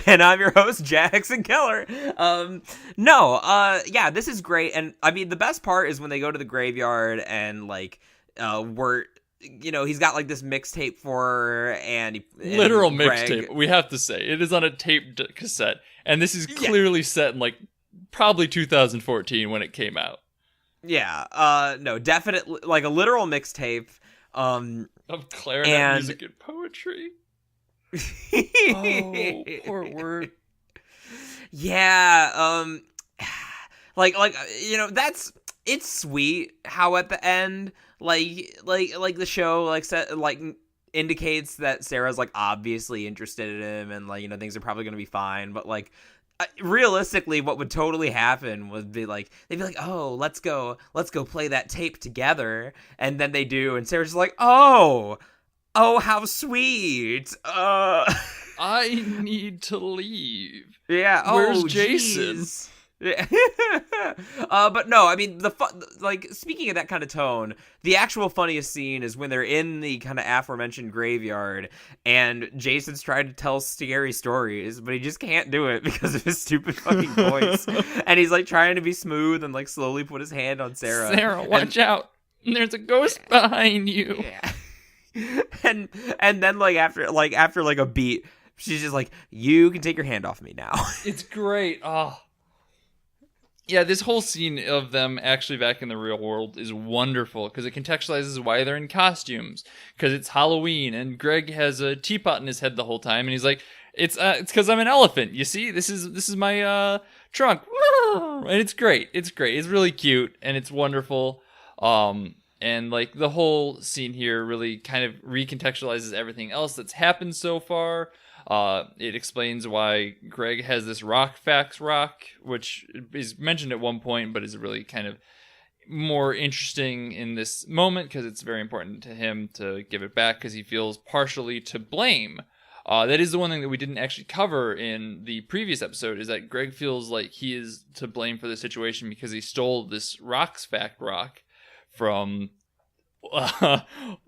And I'm your host, Jackson Keller. Yeah, this is great. And I mean, the best part is when they go to the graveyard and like, he's got like this mixtape for her and literal mixtape. We have to say it is on a taped cassette, and this is clearly set in like probably 2014 when it came out. Yeah, no, definitely like a literal mixtape. Of clarinet music and poetry. Oh, poor word. Yeah, it's sweet how at the end, like the show indicates that Sarah's like obviously interested in him and like things are probably gonna be fine, but like realistically, what would totally happen would be like they'd be like, oh, let's go play that tape together, and then they do, and Sarah's just like, oh, how sweet. I need to leave. Yeah. Where's Jason? But no, I mean speaking of that kind of tone, the actual funniest scene is when they're in the kind of aforementioned graveyard, and Jason's trying to tell scary stories, but he just can't do it because of his stupid fucking voice. And he's like trying to be smooth and like slowly put his hand on Sarah. Sarah, watch out! There's a ghost behind you. Yeah. and then after a beat, she's just like, you can take your hand off me now. It's great. Oh. Yeah, this whole scene of them actually back in the real world is wonderful because it contextualizes why they're in costumes. Because it's Halloween and Greg has a teapot in his head the whole time, and he's like, "It's because I'm an elephant. You see, this is my trunk, and it's great. It's great. It's really cute and it's wonderful." And like the whole scene here really kind of recontextualizes everything else that's happened so far. It explains why Greg has this rock, which is mentioned at one point, but is really kind of more interesting in this moment because it's very important to him to give it back because he feels partially to blame. That is the one thing that we didn't actually cover in the previous episode, is that Greg feels like he is to blame for the situation because he stole this rock from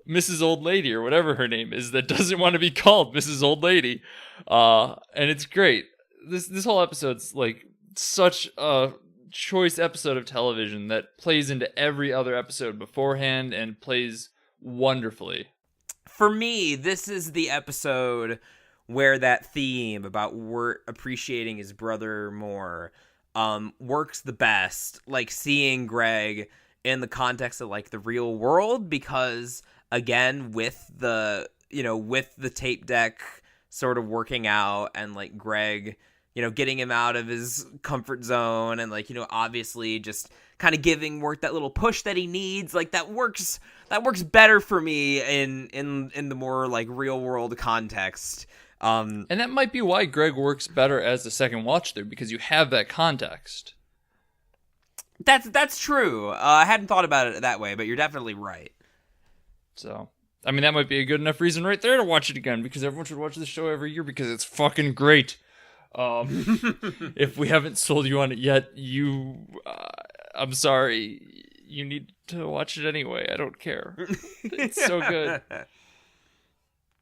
Mrs. Old Lady or whatever her name is that doesn't want to be called Mrs. Old Lady. And it's great. This whole episode's like such a choice episode of television that plays into every other episode beforehand and plays wonderfully. For me, this is the episode where that theme about Wirt appreciating his brother more works the best. Like seeing Greg in the context of like the real world, because again, with the tape deck sort of working out and like Greg, getting him out of his comfort zone and like, obviously just kind of giving Wirt that little push that he needs, like that works better for me in the more like real world context. And that might be why Greg works better as the second watch through, because you have that context. That's true. I hadn't thought about it that way, but you're definitely right. So, I mean, that might be a good enough reason right there to watch it again, because everyone should watch this show every year because it's fucking great. If we haven't sold you on it yet, I'm sorry. You need to watch it anyway. I don't care. It's so good.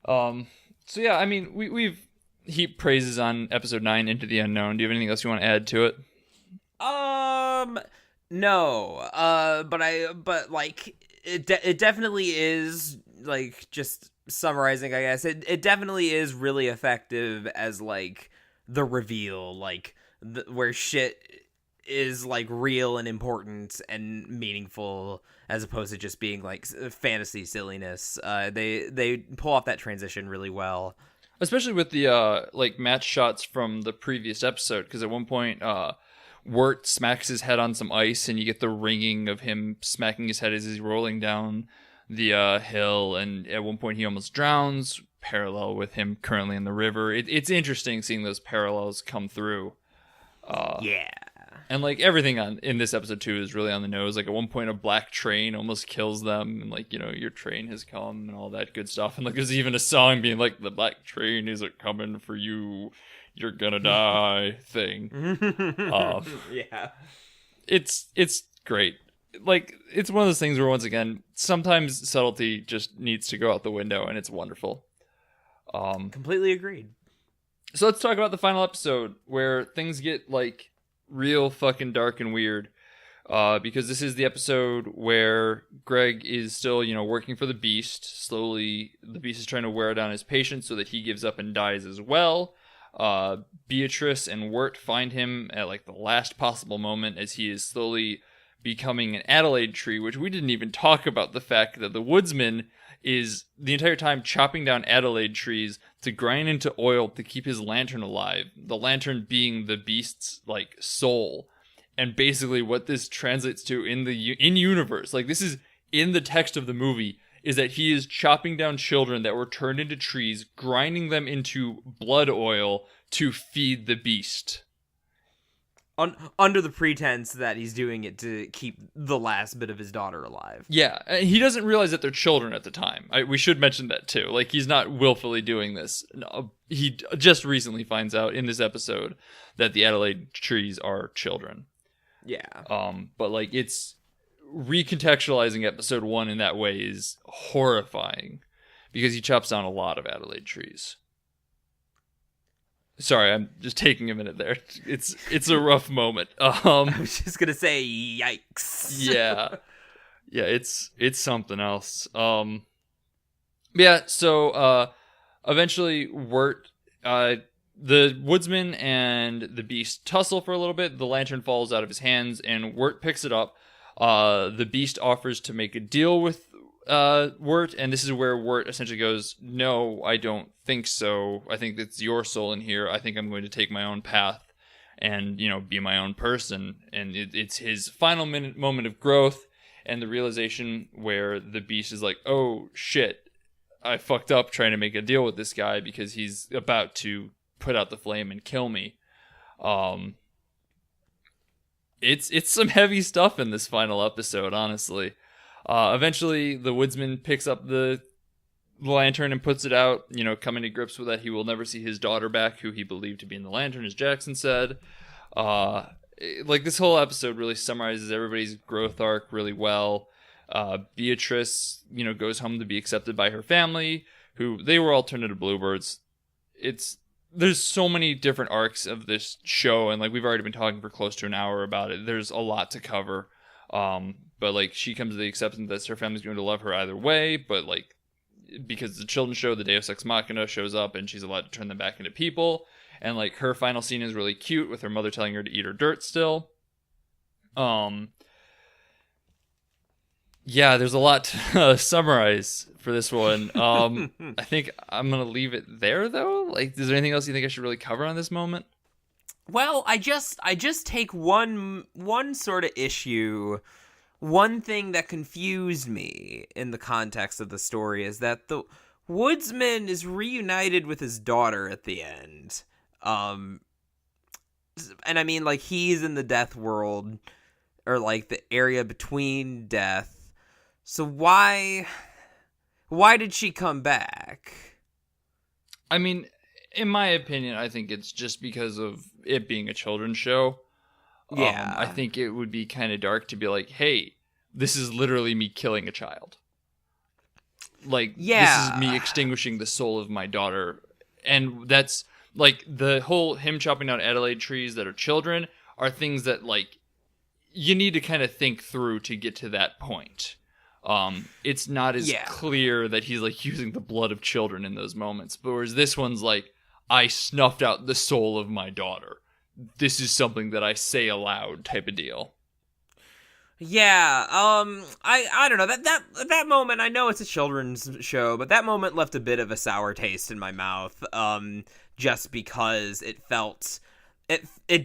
So yeah, I mean, we've heaped praises on episode 9, Into the Unknown. Do you have anything else you want to add to it? No. But like it definitely is, like, just summarizing, I guess. It definitely is really effective as like the reveal, like where shit is like real and important and meaningful as opposed to just being like fantasy silliness. They pull off that transition really well, especially with the like match shots from the previous episode, because at one point Wirt smacks his head on some ice and you get the ringing of him smacking his head as he's rolling down the hill, and at one point he almost drowns, parallel with him currently in the river. It's interesting seeing those parallels come through. Yeah. And like everything in this episode too is really on the nose. Like at one point, a black train almost kills them, and like, you know, your train has come and all that good stuff. And like there's even a song being like, "The black train isn't coming for you, you're gonna die" thing. Yeah, it's great. Like it's one of those things where once again, sometimes subtlety just needs to go out the window, and it's wonderful. Completely agreed. So let's talk about the final episode where things get like real fucking dark and weird, because this is the episode where Greg is still, you know, working for the Beast. Slowly, the Beast is trying to wear down his patience so that he gives up and dies as well. Beatrice and Wirt find him at like the last possible moment as he is slowly becoming an Adelaide tree, which we didn't even talk about the fact that the woodsman is the entire time chopping down Adelaide trees to grind into oil to keep his lantern alive. The lantern being the Beast's like soul, and basically what this translates to in universe, like this is in the text of the movie, is that he is chopping down children that were turned into trees, grinding them into blood oil to feed the Beast. Under the pretense that he's doing it to keep the last bit of his daughter alive. Yeah, he doesn't realize that they're children at the time. We should mention that too. Like, he's not willfully doing this. No, he just recently finds out in this episode that the Adelaide trees are children. Yeah. But like, it's recontextualizing episode 1 in that way is horrifying because he chops down a lot of Adelaide trees. Sorry, I'm just taking a minute there. It's a rough moment. I was just gonna say, yikes. Yeah, it's something else. Yeah. So eventually, Wirt, the woodsman and the Beast tussle for a little bit. The lantern falls out of his hands, and Wirt picks it up. The Beast offers to make a deal with Wirt, and this is where Wirt essentially goes, "No, I don't think so. I think it's your soul in here. I think I'm going to take my own path and, you know, be my own person." And it's his final moment of growth and the realization where the Beast is like, "Oh shit, I fucked up trying to make a deal with this guy because he's about to put out the flame and kill me." It's some heavy stuff in this final episode, honestly. Eventually, the woodsman picks up the lantern and puts it out, you know, coming to grips with that he will never see his daughter back, who he believed to be in the lantern, as Jackson said. Like, this whole episode really summarizes everybody's growth arc really well. Beatrice, you know, goes home to be accepted by her family, who they were all turned into bluebirds. There's so many different arcs of this show, and like we've already been talking for close to an hour about it. There's a lot to cover. But like she comes to the acceptance that her family's going to love her either way, but like because it's a children's show, the Deus Ex Machina shows up and she's allowed to turn them back into people. And like her final scene is really cute with her mother telling her to eat her dirt still. Yeah, there's a lot to summarize for this one. I think I'm going to leave it there though. Like, is there anything else you think I should really cover on this moment? Well, I just take one sort of issue. One thing that confused me in the context of the story is that the woodsman is reunited with his daughter at the end. And I mean, like, he's in the death world, or like the area between death. So why did she come back? I mean, in my opinion, I think it's just because of it being a children's show. Yeah. I think it would be kind of dark to be like, hey, this is literally me killing a child. Like, yeah. This is me extinguishing the soul of my daughter. And that's, like, the whole him chopping down Adelaide trees that are children are things that, like, you need to kind of think through to get to that point. It's not as clear that he's, like, using the blood of children in those moments. But whereas this one's like, I snuffed out the soul of my daughter. This is something that I say aloud type of deal. Yeah, I don't know, that moment, I know it's a children's show, but that moment left a bit of a sour taste in my mouth, just because it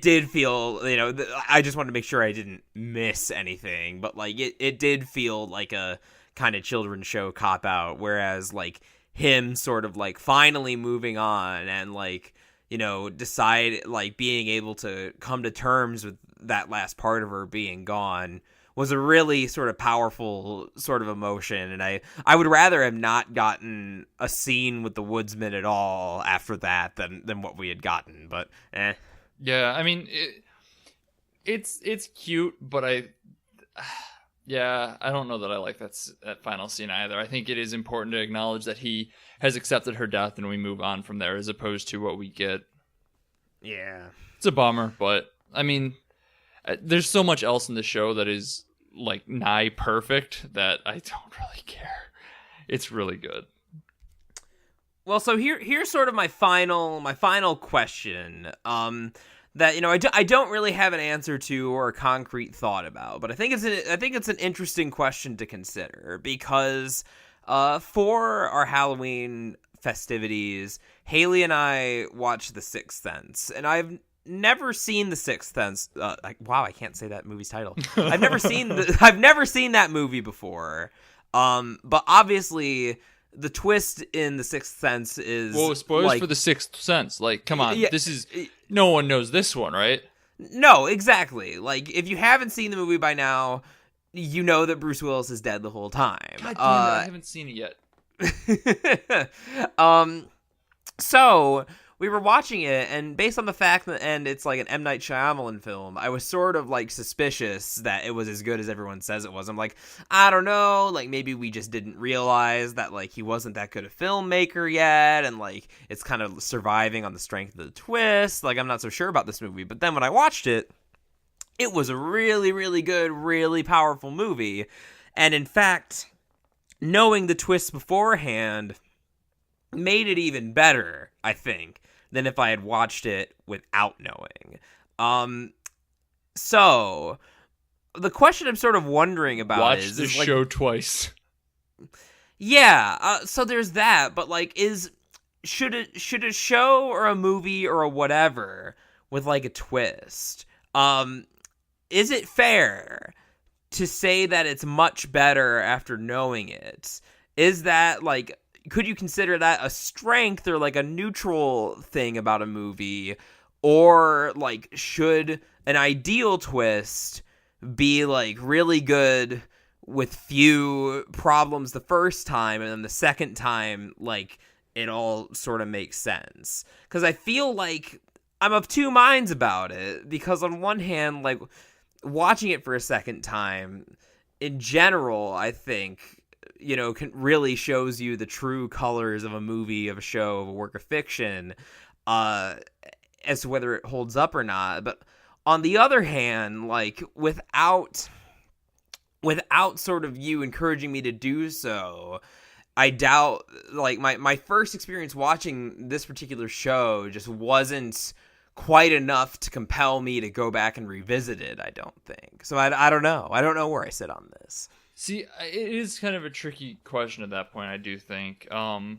did feel, you know, I just wanted to make sure I didn't miss anything, but, like, it did feel like a kind of children's show cop-out, whereas, like, him sort of, like, finally moving on and, like, decide, like, being able to come to terms with that last part of her being gone was a really sort of powerful sort of emotion. And I would rather have not gotten a scene with the woodsman at all after that than what we had gotten. But, Yeah, I mean, it's cute, but I don't know that I like that final scene either. I think it is important to acknowledge that he has accepted her death and we move on from there, as opposed to what we get. Yeah. It's a bummer, but, I mean, there's so much else in the show that is, like, nigh perfect that I don't really care. It's really good. Well, so here's sort of my final question. That I don't really have an answer to or a concrete thought about, but I think it's an interesting question to consider because for our Halloween festivities, Haley and I watched The Sixth Sense, and I've never seen The Sixth Sense. Wow, I can't say that movie's title. I've never seen that movie before. But obviously the twist in The Sixth Sense is... Whoa, spoilers for The Sixth Sense. Like, come on. Yeah, no one knows this one, right? No, exactly. Like, if you haven't seen the movie by now, you know that Bruce Willis is dead the whole time. God damn it, I haven't seen it yet. So we were watching it, and based on the fact that it's like an M. Night Shyamalan film, I was sort of like suspicious that it was as good as everyone says it was. I'm like, I don't know, like maybe we just didn't realize that like he wasn't that good a filmmaker yet, and like it's kind of surviving on the strength of the twist. Like, I'm not so sure about this movie. But then when I watched it, it was a really, really good, really powerful movie. And in fact, knowing the twist beforehand made it even better, I think, than if I had watched it without knowing. So the question I'm sort of wondering about is the show twice. Yeah, so there's that, but like, should a show or a movie or a whatever with like a twist, is it fair to say that it's much better after knowing it? Is that like, could you consider that a strength or like a neutral thing about a movie? Or like, should an ideal twist be like really good with few problems the first time, and then the second time like it all sort of makes sense? Because I feel like I'm of two minds about it, because on one hand, like, watching it for a second time in general, I think, really shows you the true colors of a movie, of a show, of a work of fiction, as to whether it holds up or not. But on the other hand, like, without sort of you encouraging me to do so, I doubt, like, my first experience watching this particular show just wasn't quite enough to compel me to go back and revisit it, I don't think. So I don't know. I don't know where I sit on this. See, it is kind of a tricky question at that point, I do think. I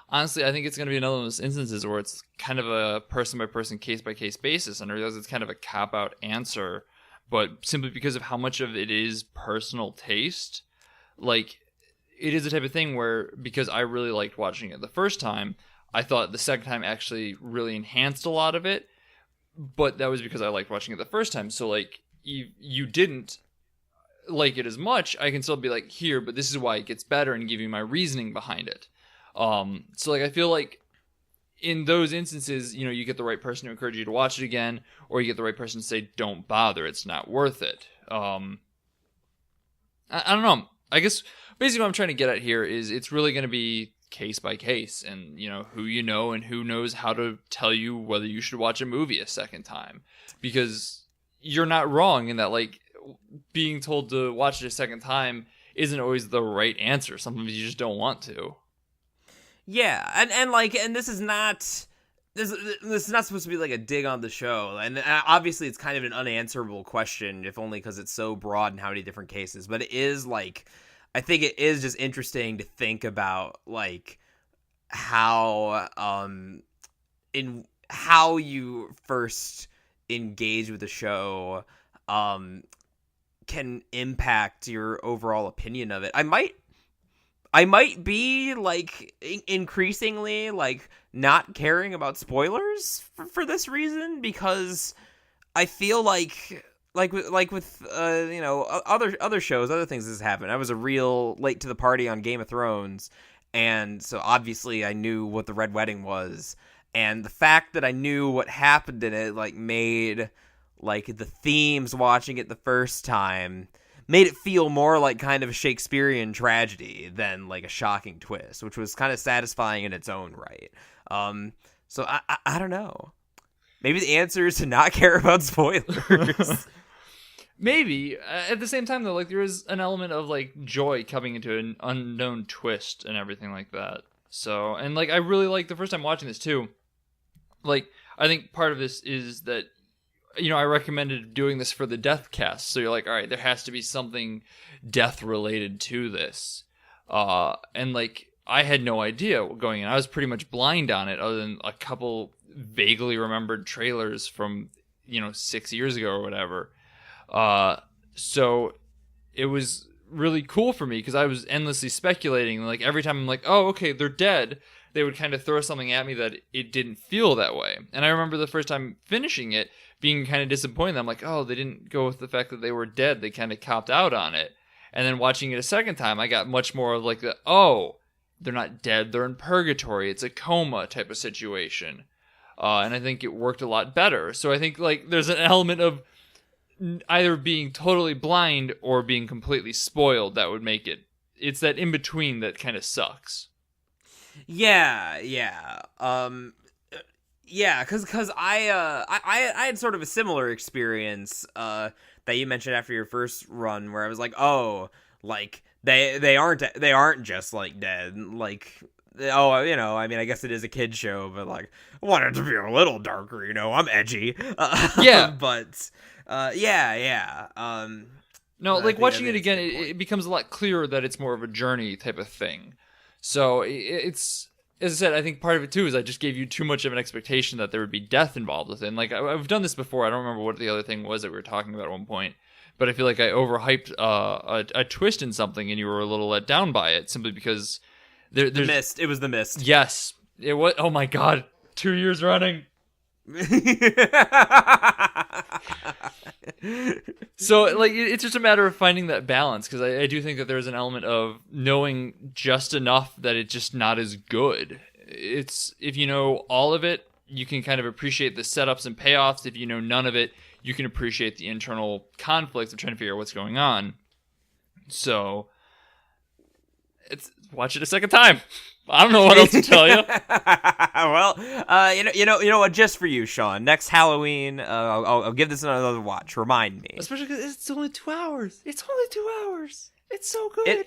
honestly, I think it's going to be another one of those instances where it's kind of a person-by-person, case-by-case basis, and I realize it's kind of a cop-out answer, but simply because of how much of it is personal taste, like, it is the type of thing where, because I really liked watching it the first time, I thought the second time actually really enhanced a lot of it, but that was because I liked watching it the first time. So, like, you didn't like it as much, I can still be like, here, but this is why it gets better, and give you my reasoning behind it. So, like, I feel like in those instances, you get the right person to encourage you to watch it again, or you get the right person to say, don't bother, it's not worth it. I don't know. I guess basically what I'm trying to get at here is it's really going to be case by case, and who you know and who knows how to tell you whether you should watch a movie a second time, because you're not wrong in that, like, being told to watch it a second time isn't always the right answer. Sometimes you just don't want to. Yeah, and this is not supposed to be like a dig on the show, and obviously it's kind of an unanswerable question, if only because it's so broad in how many different cases. But it is, like, I think it is just interesting to think about, like, how in how you first engage with the show can impact your overall opinion of it. I might I might be like increasingly like not caring about spoilers for this reason, because I feel like with you know, other shows, other things has happened. I was a real late to the party on Game of Thrones, and so obviously I knew what the Red Wedding was, and the fact that I knew what happened in it like made like the themes watching it the first time made it feel more like kind of a Shakespearean tragedy than like a shocking twist, which was kind of satisfying in its own right. So I don't know. Maybe the answer is to not care about spoilers. Maybe. At the same time, though, like there is an element of like joy coming into an unknown twist and everything like that. So, and like I really like the first time watching this too. Like I think part of this is that, you know, I recommended doing this for the death cast. So you're like, all right, there has to be something death related to this. And like I had no idea going in. I was pretty much blind on it, other than a couple vaguely remembered trailers from, you know, 6 years ago or whatever. So it was really cool for me because I was endlessly speculating. Like every time I'm like, oh, okay, they're dead, they would kind of throw something at me that it didn't feel that way. And I remember the first time finishing it being kind of disappointed. I'm like, oh, they didn't go with the fact that they were dead. They kind of copped out on it. And then watching it a second time, I got much more of like the, oh, they're not dead, they're in purgatory. It's a coma type of situation. And I think it worked a lot better. So I think like there's an element of either being totally blind or being completely spoiled that would make it. It's that in between that kind of sucks. Yeah. Because I had sort of a similar experience that you mentioned after your first run, where I was like, oh, like they aren't just like dead, like. Oh, you know, I mean, I guess it is a kid's show, but like, I want it to be a little darker, you know, I'm edgy. Yeah. But, yeah. No, like watching it again, it becomes a lot clearer that it's more of a journey type of thing. So it's, as I said, I think part of it too is I just gave you too much of an expectation that there would be death involved with it. And like, I've done this before. I don't remember what the other thing was that we were talking about at one point, but I feel like I overhyped a twist in something and you were a little let down by it simply because there's The Mist. It was The Mist. Yes. It was. Oh my God. 2 years running. So like it's just a matter of finding that balance, because I do think that there's an element of knowing just enough that it's just not as good. It's, if you know all of it, you can kind of appreciate the setups and payoffs. If you know none of it, you can appreciate the internal conflicts of trying to figure out what's going on. So it's watch it a second time. I don't know what else to tell you. Well, you know what? Just for you, Sean. Next Halloween, I'll give this another watch. Remind me. Especially because it's only 2 hours. It's only 2 hours. It's so good.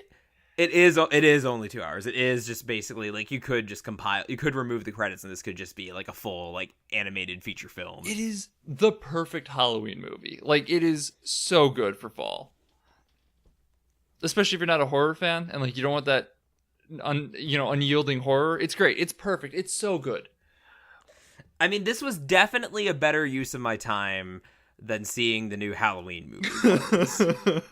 It is only 2 hours. It is just basically like you could just you could remove the credits, and this could just be like a full like animated feature film. It is the perfect Halloween movie. Like, it is so good for fall. Especially if you're not a horror fan and like you don't want that unyielding horror. It's great. It's perfect. It's so good. I mean, this was definitely a better use of my time than seeing the new Halloween movie.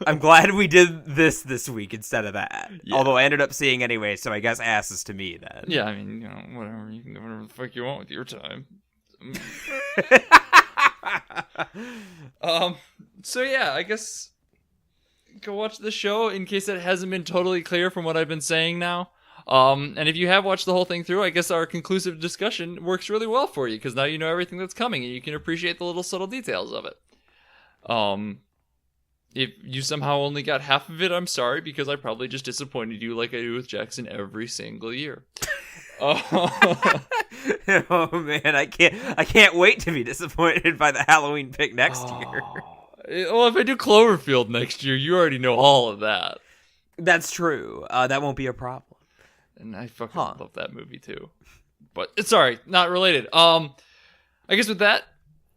I'm glad we did this week instead of that. Yeah. Although I ended up seeing anyway, so I guess asses to me then. Yeah, I mean, you know, whatever. You can do whatever the fuck you want with your time. So yeah, I guess go watch the show in case it hasn't been totally clear from what I've been saying now. And if you have watched the whole thing through, I guess our conclusive discussion works really well for you, because now you know everything that's coming and you can appreciate the little subtle details of it. If you somehow only got half of it, I'm sorry, because I probably just disappointed you like I do with Jackson every single year. Oh man, I can't wait to be disappointed by the Halloween pick next year. Well, if I do Cloverfield next year, you already know all of that. That's true. That won't be a problem. And I fucking love that movie too. But sorry, not related. I guess with that,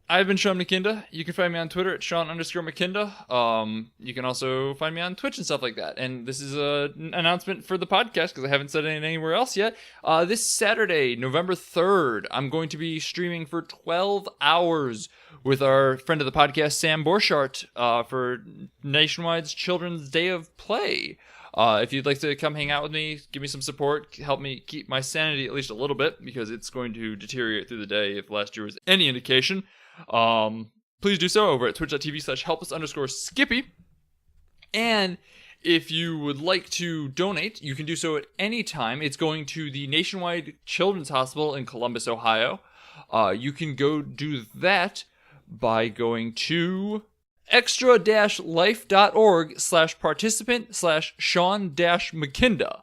I've been Sean McKinda. You can find me on Twitter at Sean_McKinda. You can also find me on Twitch and stuff like that. And this is an announcement for the podcast, because I haven't said it anywhere else yet. This Saturday, November 3rd, I'm going to be streaming for 12 hours with our friend of the podcast, Sam Borchardt, for Nationwide's Children's Day of Play. If you'd like to come hang out with me, give me some support, help me keep my sanity at least a little bit, because it's going to deteriorate through the day if last year was any indication. Please do so over at twitch.tv/helpus_Skippy. And if you would like to donate, you can do so at any time. It's going to the Nationwide Children's Hospital in Columbus, Ohio. You can go do that by going to extra-life.org/participant/Sean-McKinda.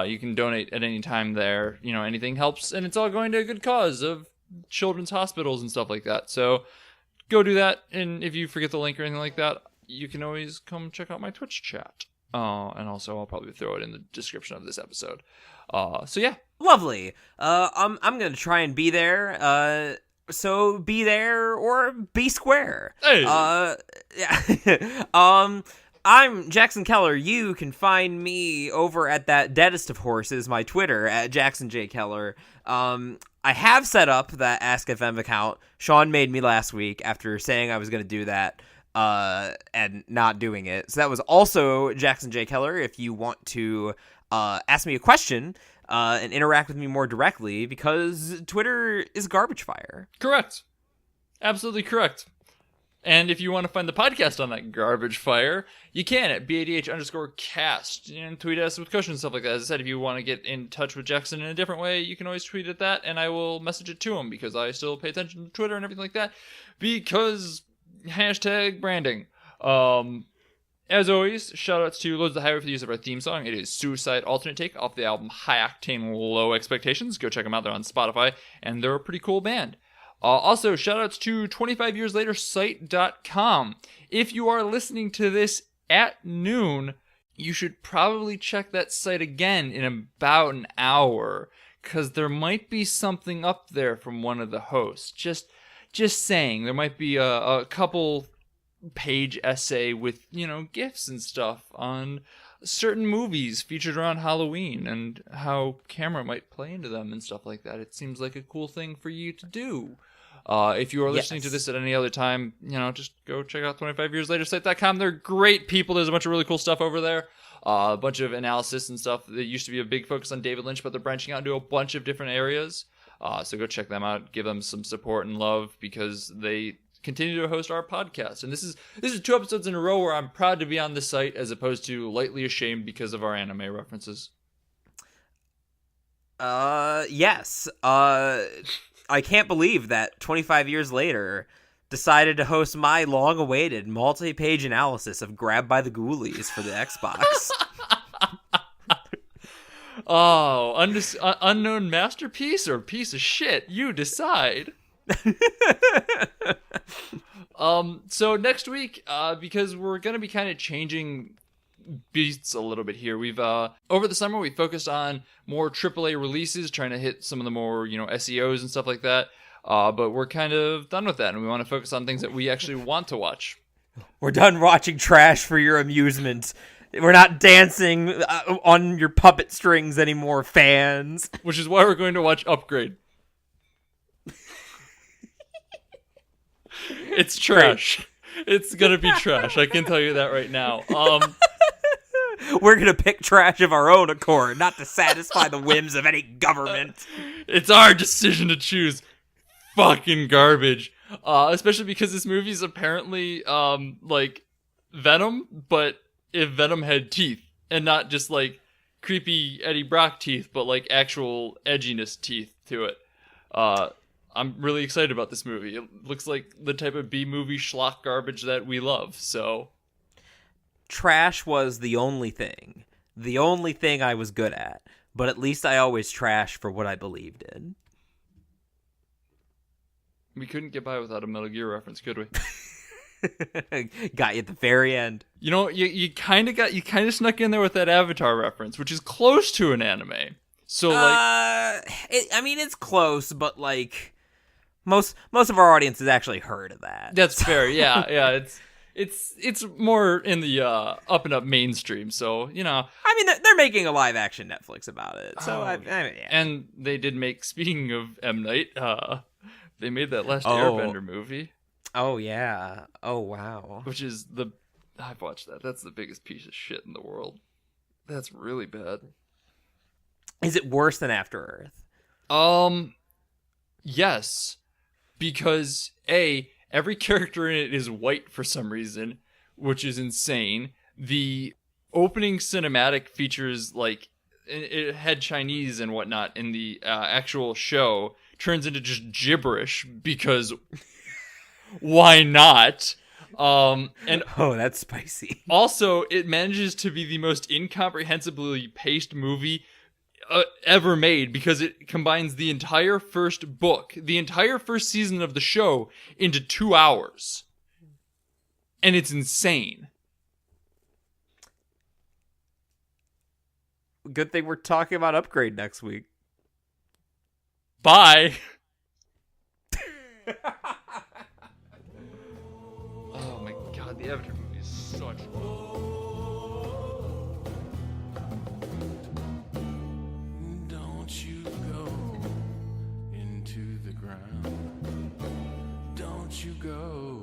You can donate at any time there. Anything helps, and it's all going to a good cause of children's hospitals and stuff like that. So go do that, and if you forget the link or anything like that, you can always come check out my Twitch chat. And also I'll probably throw it in the description of this episode. So yeah. Lovely. I'm gonna try and be there. So be there or be square. Hey. Yeah. I'm Jackson Keller. You can find me over at that deadest of horses, my Twitter, at Jackson J. Keller. I have set up that Ask FM account. Sean made me last week after saying I was going to do that and not doing it. So that was also Jackson J. Keller. If you want to ask me a question and interact with me more directly, because Twitter is garbage fire. Correct. Absolutely correct. And if you want to find the podcast on that garbage fire, you can at BADH_cast and tweet us with questions and stuff like that. As I said, if you want to get in touch with Jackson in a different way, you can always tweet at that, and I will message it to him, because I still pay attention to Twitter and everything like that, because #branding. As always, shoutouts to Loads of the Highway for the use of our theme song. It is Suicide Alternate Take off the album High Octane Low Expectations. Go check them out. They're on Spotify, and they're a pretty cool band. Also, shoutouts to 25yearslatersite.com. If you are listening to this at noon, you should probably check that site again in about an hour, because there might be something up there from one of the hosts. Just saying, there might be a couple page essay with, GIFs and stuff on certain movies featured around Halloween and how camera might play into them and stuff like that. It seems like a cool thing for you to do. If you are listening to this at any other time, just go check out 25yearslatersite.com. They're great people. There's a bunch of really cool stuff over there. A bunch of analysis and stuff. There used to be a big focus on David Lynch, but they're branching out into a bunch of different areas. So go check them out. Give them some support and love, because they continue to host our podcast. And this is 2 episodes in a row where I'm proud to be on the site, as opposed to lightly ashamed because of our anime references. Yes. I can't believe that 25 years later decided to host my long-awaited multi-page analysis of Grabbed by the Ghoulies for the Xbox. Oh, unknown masterpiece or piece of shit? You decide. So next week, because we're going to be kind of changing beasts a little bit here. We've over the summer we focused on more AAA releases, trying to hit some of the more SEOs and stuff like that. But we're kind of done with that, and we want to focus on things that we actually want to watch. We're done watching trash for your amusement. We're not dancing on your puppet strings anymore, fans. Which is why we're going to watch Upgrade. It's trash. Great. It's gonna be trash. I can tell you that right now. We're gonna pick trash of our own accord, not to satisfy the whims of any government. It's our decision to choose fucking garbage. Especially because this movie is apparently like Venom, but if Venom had teeth, and not just like creepy Eddie Brock teeth, but like actual edginess teeth to it. I'm really excited about this movie. It looks like the type of B-movie schlock garbage that we love, so. Trash was the only thing I was good at, but at least I always trash for what I believed in. We couldn't get by without a Metal Gear reference, could we? Got you at the very end. You kind of snuck in there with that Avatar reference, which is close to an anime. So it's close, but like most of our audience has actually heard of that. That's fair. Yeah. It's more in the up and up mainstream. So I mean, they're making a live action Netflix about it. So yeah. And they did make. Speaking of M. Night, they made that last Airbender movie. Oh yeah. Oh wow. Which is I've watched that. That's the biggest piece of shit in the world. That's really bad. Is it worse than After Earth? Yes, because every character in it is white for some reason, which is insane. The opening cinematic features like it had Chinese and whatnot in the actual show, turns into just gibberish because why not? And oh, that's spicy. Also, it manages to be the most incomprehensibly paced movie ever made because it combines the entire first book, the entire first season of the show into 2 hours. And it's insane. Good thing we're talking about Upgrade next week. Bye. Oh my god, the Avatar movie is such... Don't you go into the ground. Don't you go